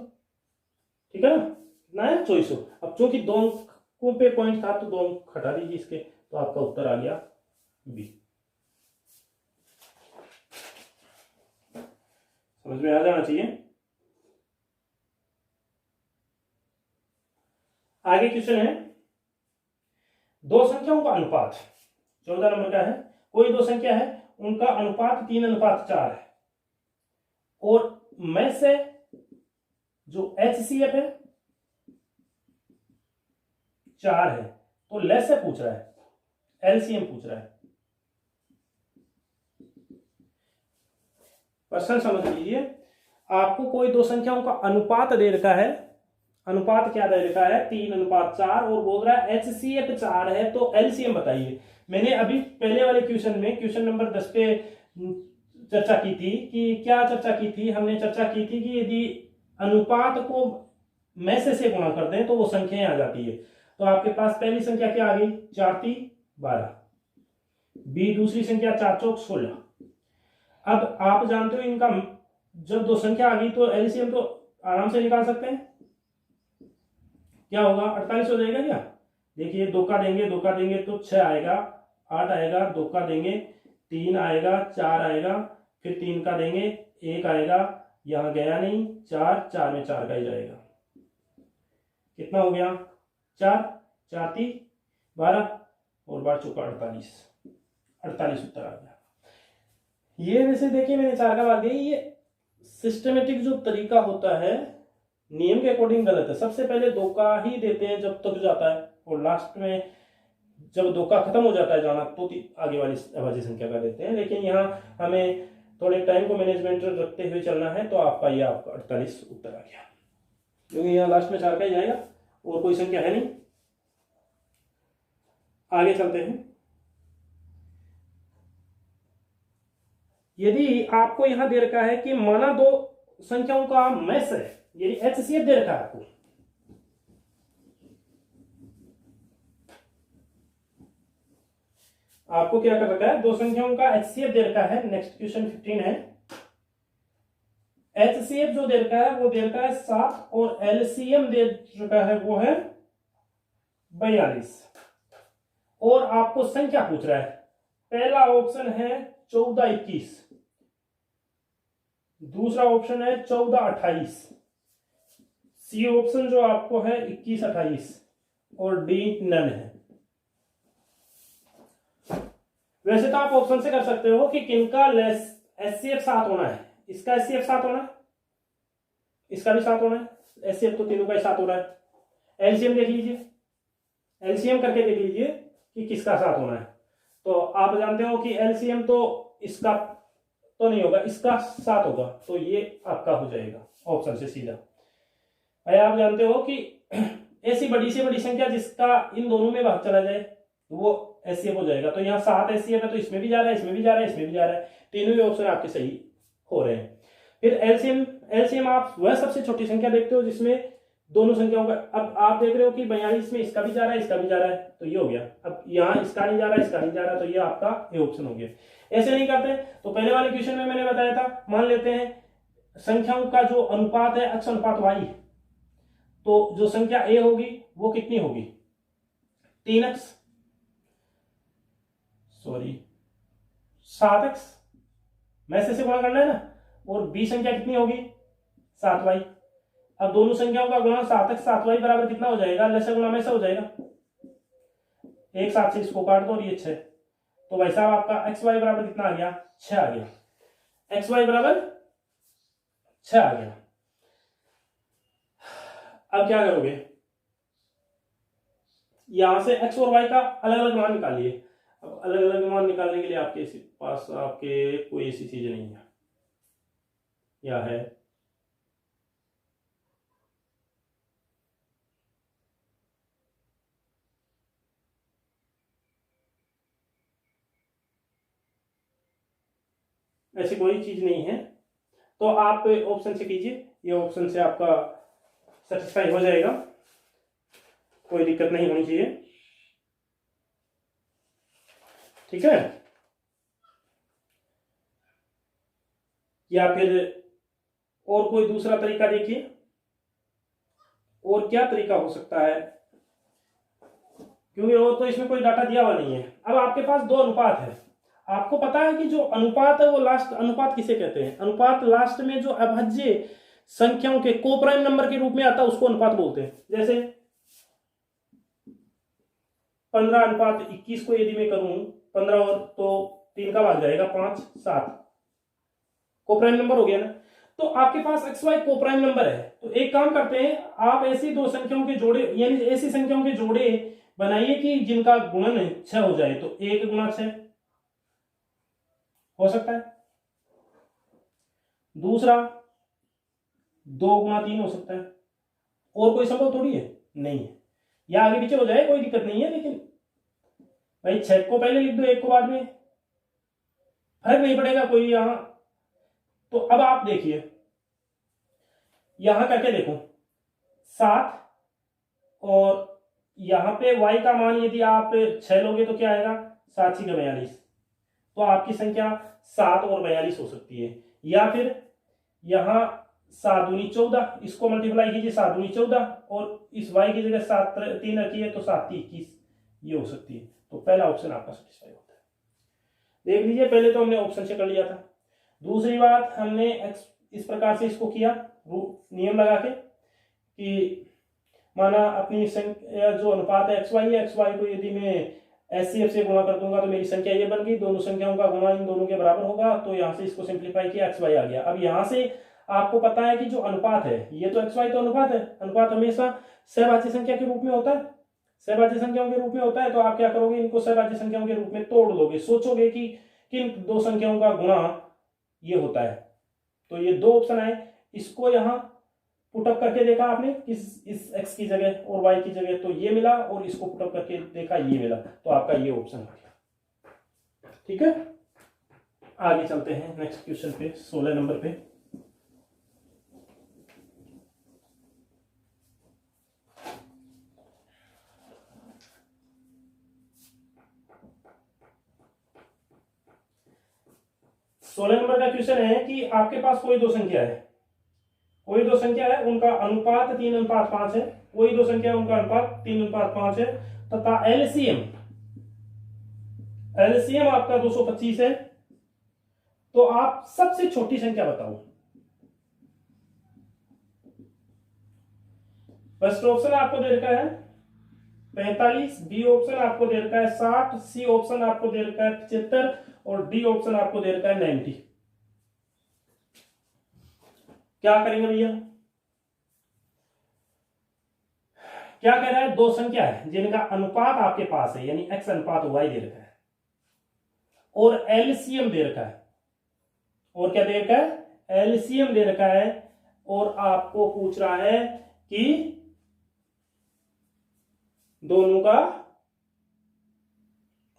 ठीक है ना, कितना है 2400। अब चूंकि 2 अंकों पे पॉइंट था तो 2 अंक हटा दीजिए इसके, तो आपका उत्तर आ गया बी। समझ में आ जाना चाहिए। आगे क्वेश्चन है, 2 संख्याओं का अनुपात, 14 नंबर का है। कोई 2 संख्या है, उनका अनुपात 3:4 है, और में से जो HCF है 4 है, तो लेस से पूछ रहा है, एलसीएम पूछ रहा है। क्वेश्चन समझ लीजिए, आपको कोई दो संख्याओं का अनुपात दे रखा है, अनुपात क्या दे रखा है 3:4 और बोल रहा है HCF 4 है, तो एलसीएम बताइए। मैंने अभी पहले वाले क्वेश्चन में क्वेश्चन नंबर 10 पे चर्चा की थी कि क्या चर्चा की थी, हमने चर्चा की थी कि यदि अनुपात को में से गुणा कर दें तो वो संख्याएं आ जाती है। तो आपके पास पहली संख्या क्या आ गई 4×3=12, बी दूसरी संख्या 4×4=16। अब आप जानते हो इनका जब दो संख्या आ गई तो एलसीएम तो आराम से निकाल सकते हैं। क्या होगा 48 हो जाएगा क्या, देखिए दो का देंगे तो 6 आएगा, 8 आएगा, दो का देंगे 3 आएगा, 4 आएगा, फिर 3 का देंगे 1 आएगा, यहां गया नहीं 4 में 4 का ही जाएगा। कितना हो गया 4×4=12 और 12×4=48, 48 उत्तर आ गया। ये वैसे देखिए मैंने 4 का भाग दिया, ये सिस्टमेटिक जो तरीका होता है नियम के अकॉर्डिंग गलत है। सबसे पहले दो का ही देते हैं जब तक जाता है, और लास्ट में जब दो का खत्म हो जाता है जाना तो आगे वाली अभाज्य संख्या का देते हैं। लेकिन यहाँ हमें थोड़े टाइम को मैनेजमेंट रखते हुए चलना है, तो आपका 48 उत्तर आ गया, क्योंकि यहाँ लास्ट में 4 का ही जाएगा और कोई संख्या है नहीं। आगे चलते हैं। यदि आपको यहां दे रखा है कि माना दो संख्याओं का मैस है, यदि HCF दे रखा है आपको क्या कर रखा है, दो संख्याओं का HCF दे रखा है। नेक्स्ट क्वेश्चन 15 है। HCF जो दे रखा है वो दे रखा है 7 और LCM दे रखा है वो है 42, और आपको संख्या पूछ रहा है। पहला ऑप्शन है 14×21, दूसरा ऑप्शन है 14×28, सी ऑप्शन जो आपको है 21×28 और डी नन है। वैसे तो आप ऑप्शन से कर सकते हो कि किनका HCF 7 होना है, इसका HCF 7 होना है, इसका भी 7 होना है, HCF तो तीनों का ही 7 हो रहा है। एलसीएम देख लीजिए, एलसीएम करके देख लीजिए कि किसका 7 होना है। तो आप जानते हो कि एलसीएम तो इसका तो नहीं होगा, इसका 7 होगा, तो ये आपका हो जाएगा ऑप्शन से सीधा। भाई आप जानते हो कि ऐसी बड़ी से बड़ी संख्या जिसका इन दोनों में भाग चला जाए वो HCF हो जाएगा। तो यहाँ 7 HCF है, तो इसमें भी जा रहा है, इसमें भी जा रहा है, इसमें भी जा रहा है, तीनों ही ऑप्शन आपके सही हो रहे हैं। फिर एलसीएम आप वह सबसे छोटी संख्या देखते हो जिसमें दोनों संख्याओं का, अब आप देख रहे हो कि 42 में इसका भी जा रहा है, इसका भी जा रहा है, तो ये हो गया। अब यहाँ इसका नहीं जा रहा है, इसका नहीं जा रहा है, तो ये आपका ये ऑप्शन हो गया। ऐसे नहीं करते तो पहले वाले क्वेश्चन में मैंने बताया था, मान लेते हैं संख्याओं का जो अनुपात है अक्ष अनुपात y, तो जो संख्या a होगी वो कितनी होगी 3x, सॉरी 7x, मैसे से गुणा करना है ना, और b संख्या कितनी होगी 7y। अब दोनों संख्याओं का गुणा 7x 7y बराबर कितना हो जाएगा, लसे गुणा में से हो जाएगा, एक 7 से इसको काट दो और ये 6, तो भाई साहब आपका xy बराबर कितना आ गया 6 आ गया, xy बराबर 6 आ गया। अब क्या करोगे, यहां से x और y का अलग अलग मान निकालिए। अब अलग अलग मान निकालने के लिए आपके पास आपके कोई ऐसी चीज नहीं है, या है ऐसी कोई चीज नहीं है, तो आप ऑप्शन से कीजिए, ये ऑप्शन से आपका सेटिस्फाई हो जाएगा, कोई दिक्कत नहीं होनी चाहिए, ठीक है। या फिर और कोई दूसरा तरीका देखिए, और क्या तरीका हो सकता है, क्योंकि और तो इसमें कोई डाटा दिया हुआ नहीं है। अब आपके पास दो अनुपात है, आपको पता है कि जो अनुपात है वो लास्ट अनुपात किसे कहते हैं, अनुपात लास्ट में जो अभाज्य संख्याओं के को प्राइम नंबर के रूप में आता है उसको अनुपात बोलते हैं। जैसे 15:21 को यदि मैं करूं 15 और तो 3 का भाग जाएगा 5 7, को प्राइम नंबर हो गया ना। तो आपके पास XY को प्राइम नंबर है, तो एक काम करते हैं, आप ऐसी दो संख्याओं के जोड़े यानी ऐसी संख्याओं के जोड़े बनाइए कि जिनका गुणन 6 हो जाए, तो 1 × 6 हो सकता है। दूसरा 2 गुणा 3 हो सकता है, और कोई संभव थोड़ी है, नहीं है, या आगे पीछे हो जाए कोई दिक्कत नहीं है, लेकिन भाई 6 को पहले लिख दो 1 को बाद में, फर्क नहीं पड़ेगा कोई यहां। तो अब आप देखिए यहां करके देखो 7, और यहां पे y का मान यदि आप 6 लोगे तो क्या आएगा, 7 6 42, तो आपकी संख्या 7 और 42 हो सकती है। या फिर यहां 7 दूनी 14, इसको मल्टीप्लाई कीजिए 7 दूनी 14, और इस y की जगह 7 3 रखी है तो 7 21, ये हो सकती है। तो पहला ऑप्शन आपका सेटिस्फाई होता है। देख लीजिए पहले तो हमने ऑप्शन से कर लिया था। दूसरी बात हमने इस प्रकार से इसको किया नियम लगा के कि माना अपनी संख्या जो अनुपात है एक्स वाई को यदि मैं एचसीएफ से गुणा कर दूंगा तो मेरी संख्या ये बन गई, दोनों संख्याओं का गुणा इन दोनों के बराबर होगा, तो यहां से इसको सिंप्लीफाई किया एक्स वाई आ गया। अब यहां से आपको पता है कि जो अनुपात है ये तो एक्स वाई तो अनुपात है, अनुपात हमेशा सहभाज्य संख्या के रूप में होता है, सहभाज्य संख्याओं के रूप में होता है। तो आप क्या करोगे, इनको सहभाज्य संख्याओं के रूप में तोड़ दोगे, सोचोगे कि किन दो संख्याओं का गुणा ये होता है। तो ये दो ऑप्शन आए, इसको यहां पुटअप करके देखा आपने इस x की जगह और y की जगह, तो ये मिला, और इसको पुटअप करके देखा ये मिला, तो आपका ये ऑप्शन आ गया। ठीक है, आगे चलते हैं नेक्स्ट क्वेश्चन पे, 16 नंबर पे। सोलह नंबर का क्वेश्चन है कि आपके पास कोई दो संख्या है, कोई दो संख्या है, उनका अनुपात 3:5 है, कोई दो संख्या है उनका अनुपात 3:5 है, तथा एलसीएम आपका 225 है। तो आप सबसे छोटी संख्या बताओ। फर्स्ट ऑप्शन आपको दे रखा है 45, बी ऑप्शन आपको दे रखा है 60, सी ऑप्शन आपको दे रखा है 75, और डी ऑप्शन आपको दे रखा है 90। क्या करेंगे भैया, क्या कह रहा है, दो संख्या है जिनका अनुपात आपके पास है, यानी x अनुपात y दे रखा है, और एलसीएम दे रखा है, और क्या दे रखा है, एलसीएम दे रखा है, और आपको पूछ रहा है कि दोनों का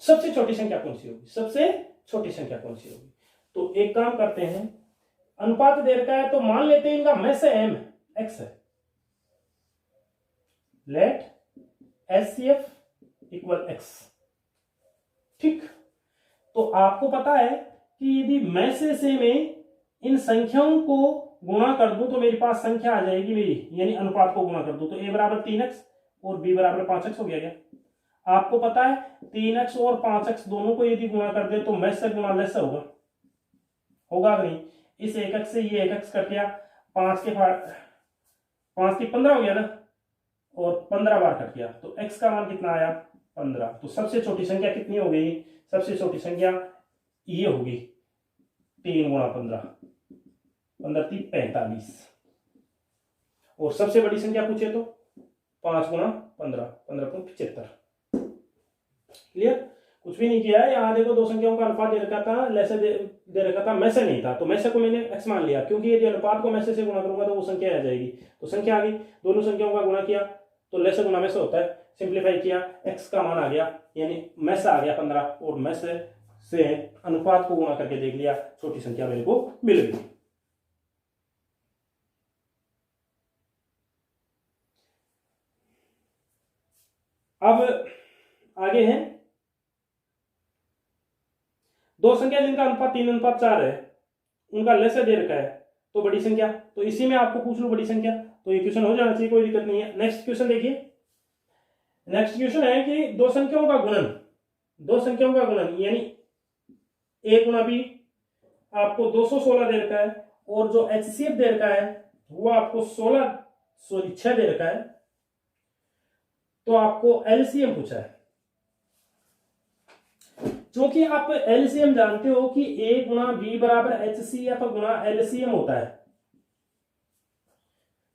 सबसे छोटी संख्या कौन सी होगी, सबसे छोटी संख्या कौन सी होगी। तो एक काम करते हैं, अनुपात दे रखा है तो मान लेते हैं इनका में से m x है, लेट एचसीएफ इक्वल x। ठीक, तो आपको पता है कि यदि मैं से में इन संख्याओं को गुणा कर दूं तो मेरे पास संख्या आ जाएगी मेरी, यानी अनुपात को गुणा कर दूं तो a बराबर 3x और b बराबर 5x हो गया। क्या आपको पता है 3x और 5x दोनों को यदि गुणा कर दे तो में से गुणा लेस होगा, होगा नहीं। इस 1x से ये 1x कट गया, 5 की 15 हो गया ना, और 15 बार कट गया, तो x का मान कितना आया 15। तो सबसे छोटी संख्या कितनी हो गई, सबसे छोटी संख्या ये होगी 3 गुणा 15, 15 3 45, और सबसे बड़ी संख्या पूछे तो 5 गुणा 15, 15 को 75। क्लियर, कुछ भी नहीं किया है। यहाँ देखो दो संख्याओं का अनुपात दे रखा था, लेसे दे रखा था, मैसे नहीं था, तो मैसे को मैंने x मान लिया, क्योंकि यदि अनुपात को मैसे से गुणा करूंगा तो वो संख्या आ जाएगी, तो संख्या आ गई। दोनों संख्याओं का गुणा किया तो लेसे गुणा मैसे होता है, सिंप्लीफाई किया, x का मान आ गया, यानी मैसे आ गया 15, और मैसे से अनुपात को गुणा करके देख लिया, छोटी संख्या मेरे को मिल गई। अब आगे है दो संख्या जिनका अनुपात 3:4 है, उनका लेसे दे रखा है, तो बड़ी संख्या, तो इसी में आपको पूछ लो बड़ी संख्या, तो ये क्वेश्चन हो जाना चाहिए, कोई दिक्कत नहीं है। नेक्स्ट क्वेश्चन देखिए, नेक्स्ट क्वेश्चन है कि दो संख्याओं का गुणन, दो संख्याओं का गुणन यानी a गुणा b आपको 216 दे रखा है, और जो एचसीएफ दे रखा है वो आपको 6 दे रखा है, तो आपको एलसीएम पूछा है। क्योंकि आप एलसीएम जानते हो कि a गुणा b बराबर एचसीएफ गुणा एलसीएम होता है,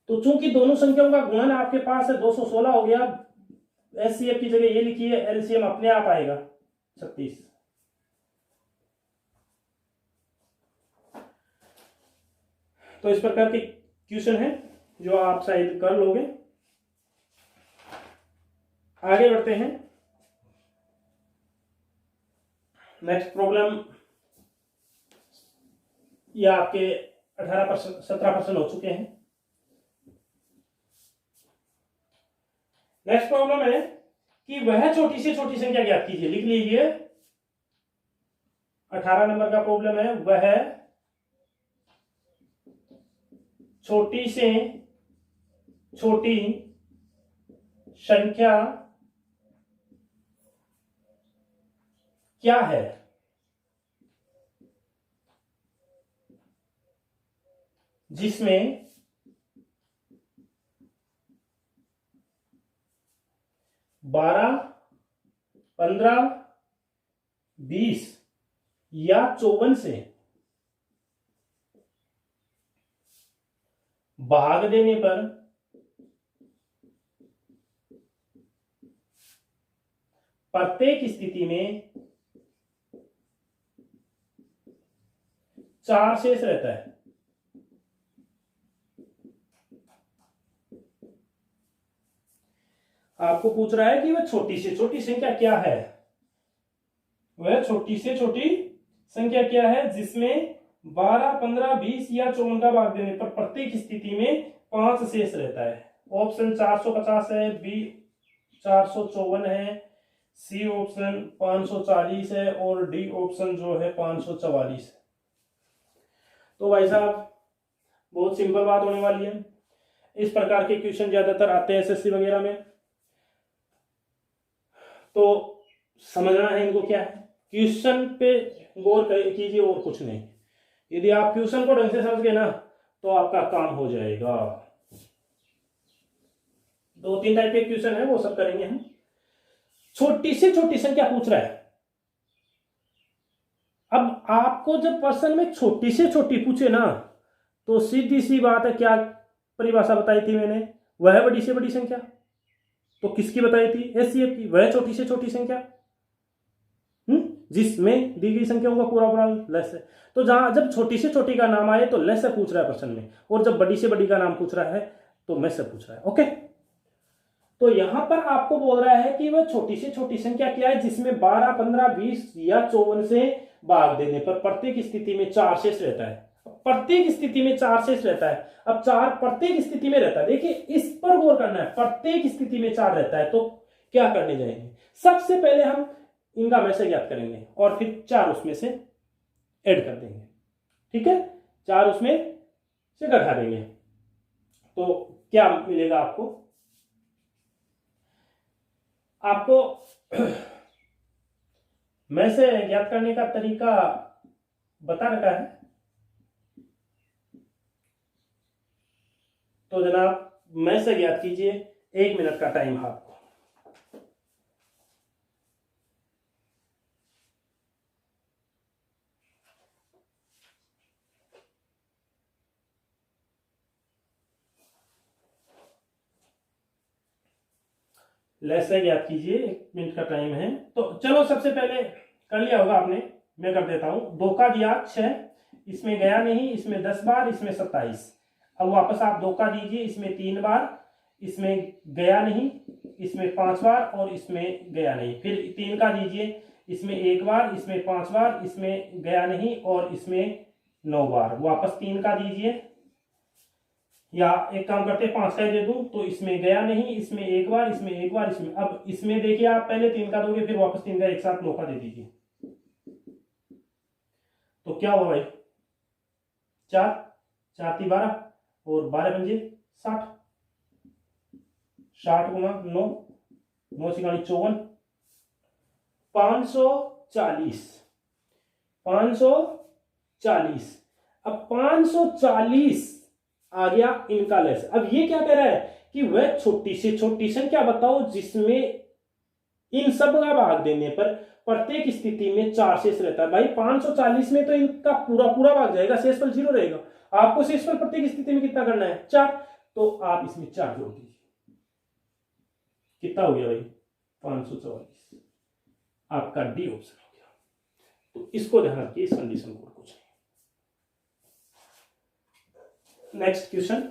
तो चूंकि दोनों संख्याओं का गुणन आपके पास है 216 हो गया, एचसीएफ की जगह ये लिखिए, एलसीएम अपने आप आएगा 36। तो इस प्रकार के क्वेश्चन है जो आप शायद कर लोगे। आगे बढ़ते हैं। नेक्स्ट प्रॉब्लम, ये आपके 18% 17% हो चुके हैं। नेक्स्ट प्रॉब्लम है कि वह छोटी से छोटी संख्या ज्ञात कीजिए। लिख लीजिए, 18 नंबर का प्रॉब्लम है, वह छोटी से छोटी संख्या क्या है जिसमें 12, 15, 20 या 54 से भाग देने पर प्रत्येक स्थिति में 4 शेष रहता है। आपको पूछ रहा है कि वह छोटी से छोटी संख्या क्या है, वह छोटी से छोटी संख्या क्या है जिसमें 12, 15, 20 या 54 का भाग देने पर प्रत्येक स्थिति में 5 शेष रहता है। ऑप्शन 450 है, बी 454 है, सी ऑप्शन 540 है और डी ऑप्शन जो है 544 है। तो भाई साहब बहुत सिंपल बात होने वाली है। इस प्रकार के क्वेश्चन ज्यादातर आते हैं एसएससी वगैरह में, तो समझना है इनको क्या है। क्वेश्चन पे गौर कीजिए और कुछ नहीं। यदि आप क्वेश्चन को ढंग से समझ गए ना तो आपका काम हो जाएगा। 2-3 टाइप के क्वेश्चन है वो सब करेंगे हम। छोटी से छोटी संख्या पूछ रहा है। अब आपको जब प्रश्न में छोटी से छोटी पूछे ना तो सीधी सी बात है, क्या परिभाषा बताई थी मैंने, वह बड़ी से बड़ी संख्या। तो किसकी बताई थी, एचसीएफ की। वह छोटी से छोटी संख्या जिसमें दी गई संख्याओं का पूरा पूरा लेस है। तो जहां जब छोटी से छोटी का नाम आए तो लेस से पूछ रहा है प्रश्न में, और जब बड़ी से बड़ी का नाम पूछ रहा है तो में से पूछ रहा है। ओके, तो यहां पर आपको बोल रहा है कि वह छोटी से छोटी संख्या क्या है जिसमें 12, 15, 20 या 54 से भाग देने पर प्रत्येक स्थिति में 4 शेष रहता है। प्रत्येक स्थिति में 4 शेष रहता है। अब 4 प्रत्येक स्थिति में रहता है, देखिए इस पर गौर करना है। प्रत्येक स्थिति में 4 रहता है तो क्या करने जाएंगे, सबसे पहले हम इनका वैसे ज्ञात करेंगे और फिर 4 उसमें से ऐड कर देंगे। ठीक है, 4 उसमें से घटा देंगे तो क्या मिलेगा आपको। मैं से ज्ञात करने का तरीका बता रखा है। तो जनाब मैं से ज्ञात कीजिए, 1 मिनट का टाइम है आपको। लेस से ज्ञात कीजिए, 1 मिनट का टाइम है। तो चलो सबसे पहले कर लिया होगा आपने, मैं कर देता हूं। 2 का दिया 6, इसमें गया नहीं, इसमें 10 बार, इसमें 27। अब वापस आप 2 का दीजिए, इसमें 3 बार, इसमें गया नहीं, इसमें 5 बार और इसमें गया नहीं। फिर 3 का दीजिए, इसमें 1 बार, इसमें 5 बार, इसमें गया नहीं और इसमें 9 बार। वापस 3 का दीजिए, या एक काम करते हैं 5 का दे दूं तो इसमें गया नहीं, इसमें 1 बार, इसमें 1 बार, इसमें। अब इसमें देखिए आप पहले 3 का दोगे फिर वापस 3 का एक साथ 9 का दे दीजिए तो क्या हुआ भाई, 4 4 × 12 और 12 पंजे 60, 60 गुना 9, 9 × 54, 540, 540। अब 540 आ गया इनका लेस। अब ये क्या कह रहा है कि वह छोटी से छोटी संख्या बताओ जिसमें इन सब का भाग देने पर प्रत्येक स्थिति में 4 शेष रहता है। भाई 540 में तो इनका पूरा पूरा भाग जाएगा, शेषफल 0 रहेगा। आपको शेषफल प्रत्येक स्थिति में कितना करना है, 4। तो आप इसमें 4 जोड़ दीजिए, कितना हो गया भाई, 544। आपका डी ऑप्शन हो गया। तो इसको ध्यान रखिए, इस कंडीशन को कुछ नहीं। नेक्स्ट क्वेश्चन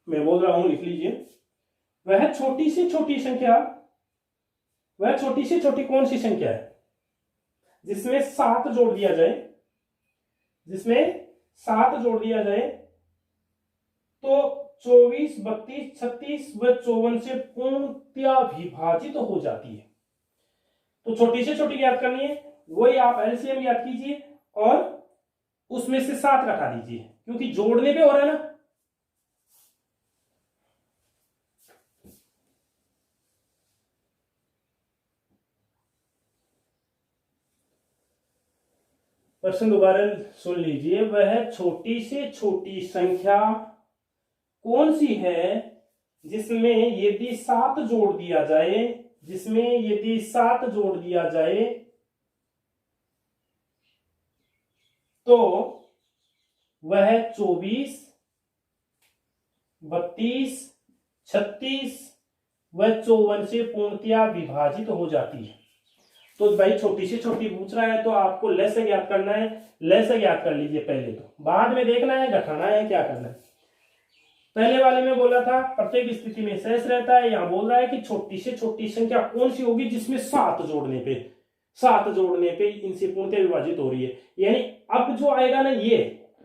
मैं बोल रहा हूं, लिख लीजिए। वह छोटी से छोटी संख्या, वह छोटी से छोटी कौन सी संख्या है जिसमें 7 जोड़ दिया जाए, जिसमें 7 जोड़ दिया जाए तो 24, 32, 36 व 54 से पूर्णतया विभाजित हो जाती है। तो छोटी से छोटी याद करनी है, वही आप एलसीएम याद कीजिए और उसमें से 7 घटा दीजिए, क्योंकि जोड़ने पे हो रहा है ना। प्रश्न दोबारा सुन लीजिए। वह छोटी से छोटी संख्या कौन सी है जिसमें यदि 7 जोड़ दिया जाए, जिसमें यदि 7 जोड़ दिया जाए तो वह 24, 32, 36 व 54 से पूर्णतया विभाजित हो जाती है। तो भाई छोटी से छोटी पूछ रहा है तो आपको लसग याद करना है, लसग याद कर लीजिए पहले, तो बाद में देखना है घटाना है क्या करना है। पहले वाले में बोला था प्रत्येक स्थिति में शेष रहता है, यहां बोल रहा है कि छोटी से छोटी संख्या कौन सी होगी जिसमें 7 जोड़ने पे इनसे पूर्णतः विभाजित हो रही है। यानी अब जो आएगा ना ये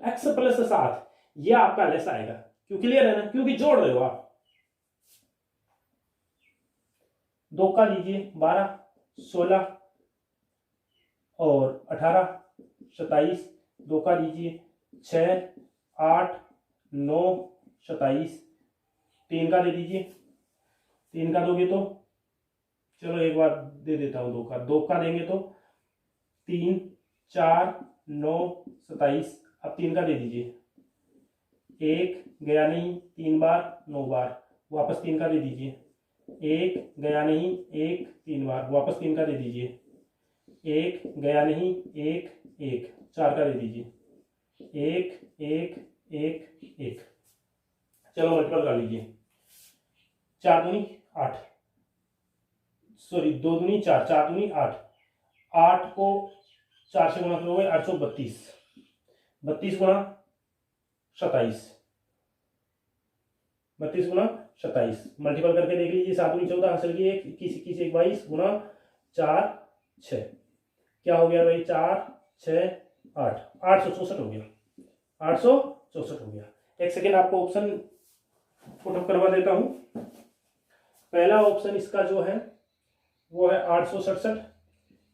x + 7, ये आपका लेस आएगा। क्यों? क्लियर है ना, क्योंकि जोड़ रहे हो आप। 2 का लीजिए 12, 16 और 18, 27, 2 का लीजिए 6, 8, 9, 27, 3 का दे दीजिए, 3 का दोगे तो चलो एक बार दे देता हूं, 2 का देंगे तो 3, 4, 9, 27। अब 3 का दे दीजिए, 1 गया नहीं 3 बार 9 बार, वापस 3 का दे दीजिए, 1 गया नहीं 1 3 बार, वापस 3 का दे दीजिए, 1 गया नहीं 1 1, 4 का दे दीजिए, 1 1 1 1। चलो मल्टीपल कर लीजिए, 4 दूनी 8, सॉरी 2 दूनी 4, 4 दूनी 8, 8 को 4 से गुणा करोगे 832, 32 गुणा 27, 32 गुणा 27, मल्टीपल करके देख लीजिए। 7 दूनी 14, हासिल की 1, 21 21 1 22 गुणा 4 6, क्या हो गया भाई 4 6 8, 864 हो गया, 864 हो गया। एक सेकेंड आपको ऑप्शन पुटअप करवा देता हूं। पहला ऑप्शन इसका जो है वो है 867,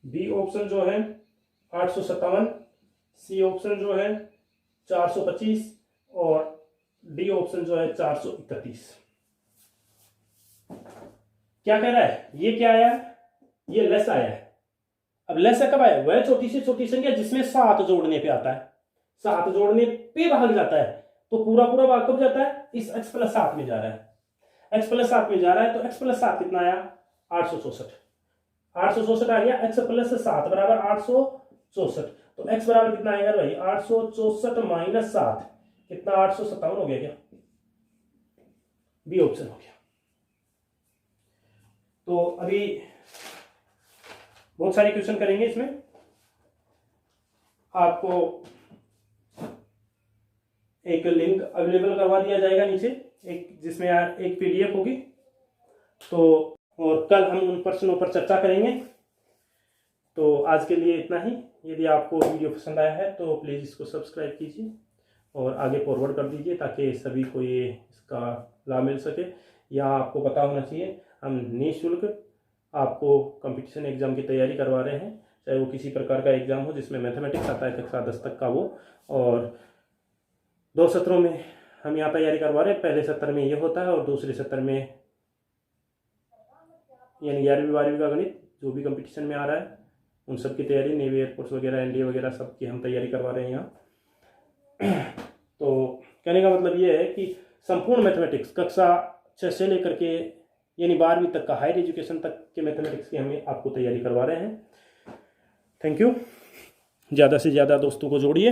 बी ऑप्शन जो है 857, सी ऑप्शन जो है 425 और डी ऑप्शन जो है 431। क्या कह रहा है, ये क्या आया, ये लेस आया है। अब लेस कब आया, वह छोटी से छोटी संख्या जिसमें 7 जोड़ने पे आता है, 7 जोड़ने पे भाग जाता है, तो पूरा पूरा भाग कब जाता है, इस x + 7 में जा रहा है, x + 7 में जा रहा है। तो x + 7 कितना आया 864, 864 आ गया, x + 7 बराबर 864। तो x बराबर कितना आएगा भाई 864 - 7 कितना 857 हो गया, क्या बी ऑप्शन हो गया। तो अभी बहुत सारे क्वेश्चन करेंगे, इसमें आपको एक लिंक अवेलेबल करवा दिया जाएगा नीचे, एक जिसमें एक पीडीएफ होगी। तो और कल हम उन प्रश्नों पर चर्चा करेंगे। तो आज के लिए इतना ही। यदि आपको वीडियो पसंद आया है तो प्लीज़ इसको सब्सक्राइब कीजिए और आगे फॉरवर्ड कर दीजिए ताकि सभी को ये इसका लाभ मिल सके। या आपको पता होना चाहिए हम निःशुल्क आपको कंपटीशन एग्जाम की तैयारी करवा रहे हैं, चाहे वो किसी प्रकार का एग्जाम हो जिसमें मैथमेटिक्स आता है कक्षा 10 तक का वो। और 2 सत्रों में हम यहाँ तैयारी करवा रहे हैं। पहले सत्र में ये होता है और दूसरे सत्र में यानी 11वीं 12वीं का गणित जो भी कंपटीशन में आ रहा है उन सब की तैयारी, नेवी एयरफोर्स वगैरह एनडीए वगैरह सब की हम तैयारी करवा रहे हैं यहाँ। तो कहने का मतलब ये है कि संपूर्ण मैथमेटिक्स कक्षा 6 से लेकर के यानी 12वीं तक का हायर एजुकेशन तक के मैथमेटिक्स की हमें आपको तैयारी करवा रहे हैं। Thank you. ज़्यादा से ज़्यादा दोस्तों को जोड़िए।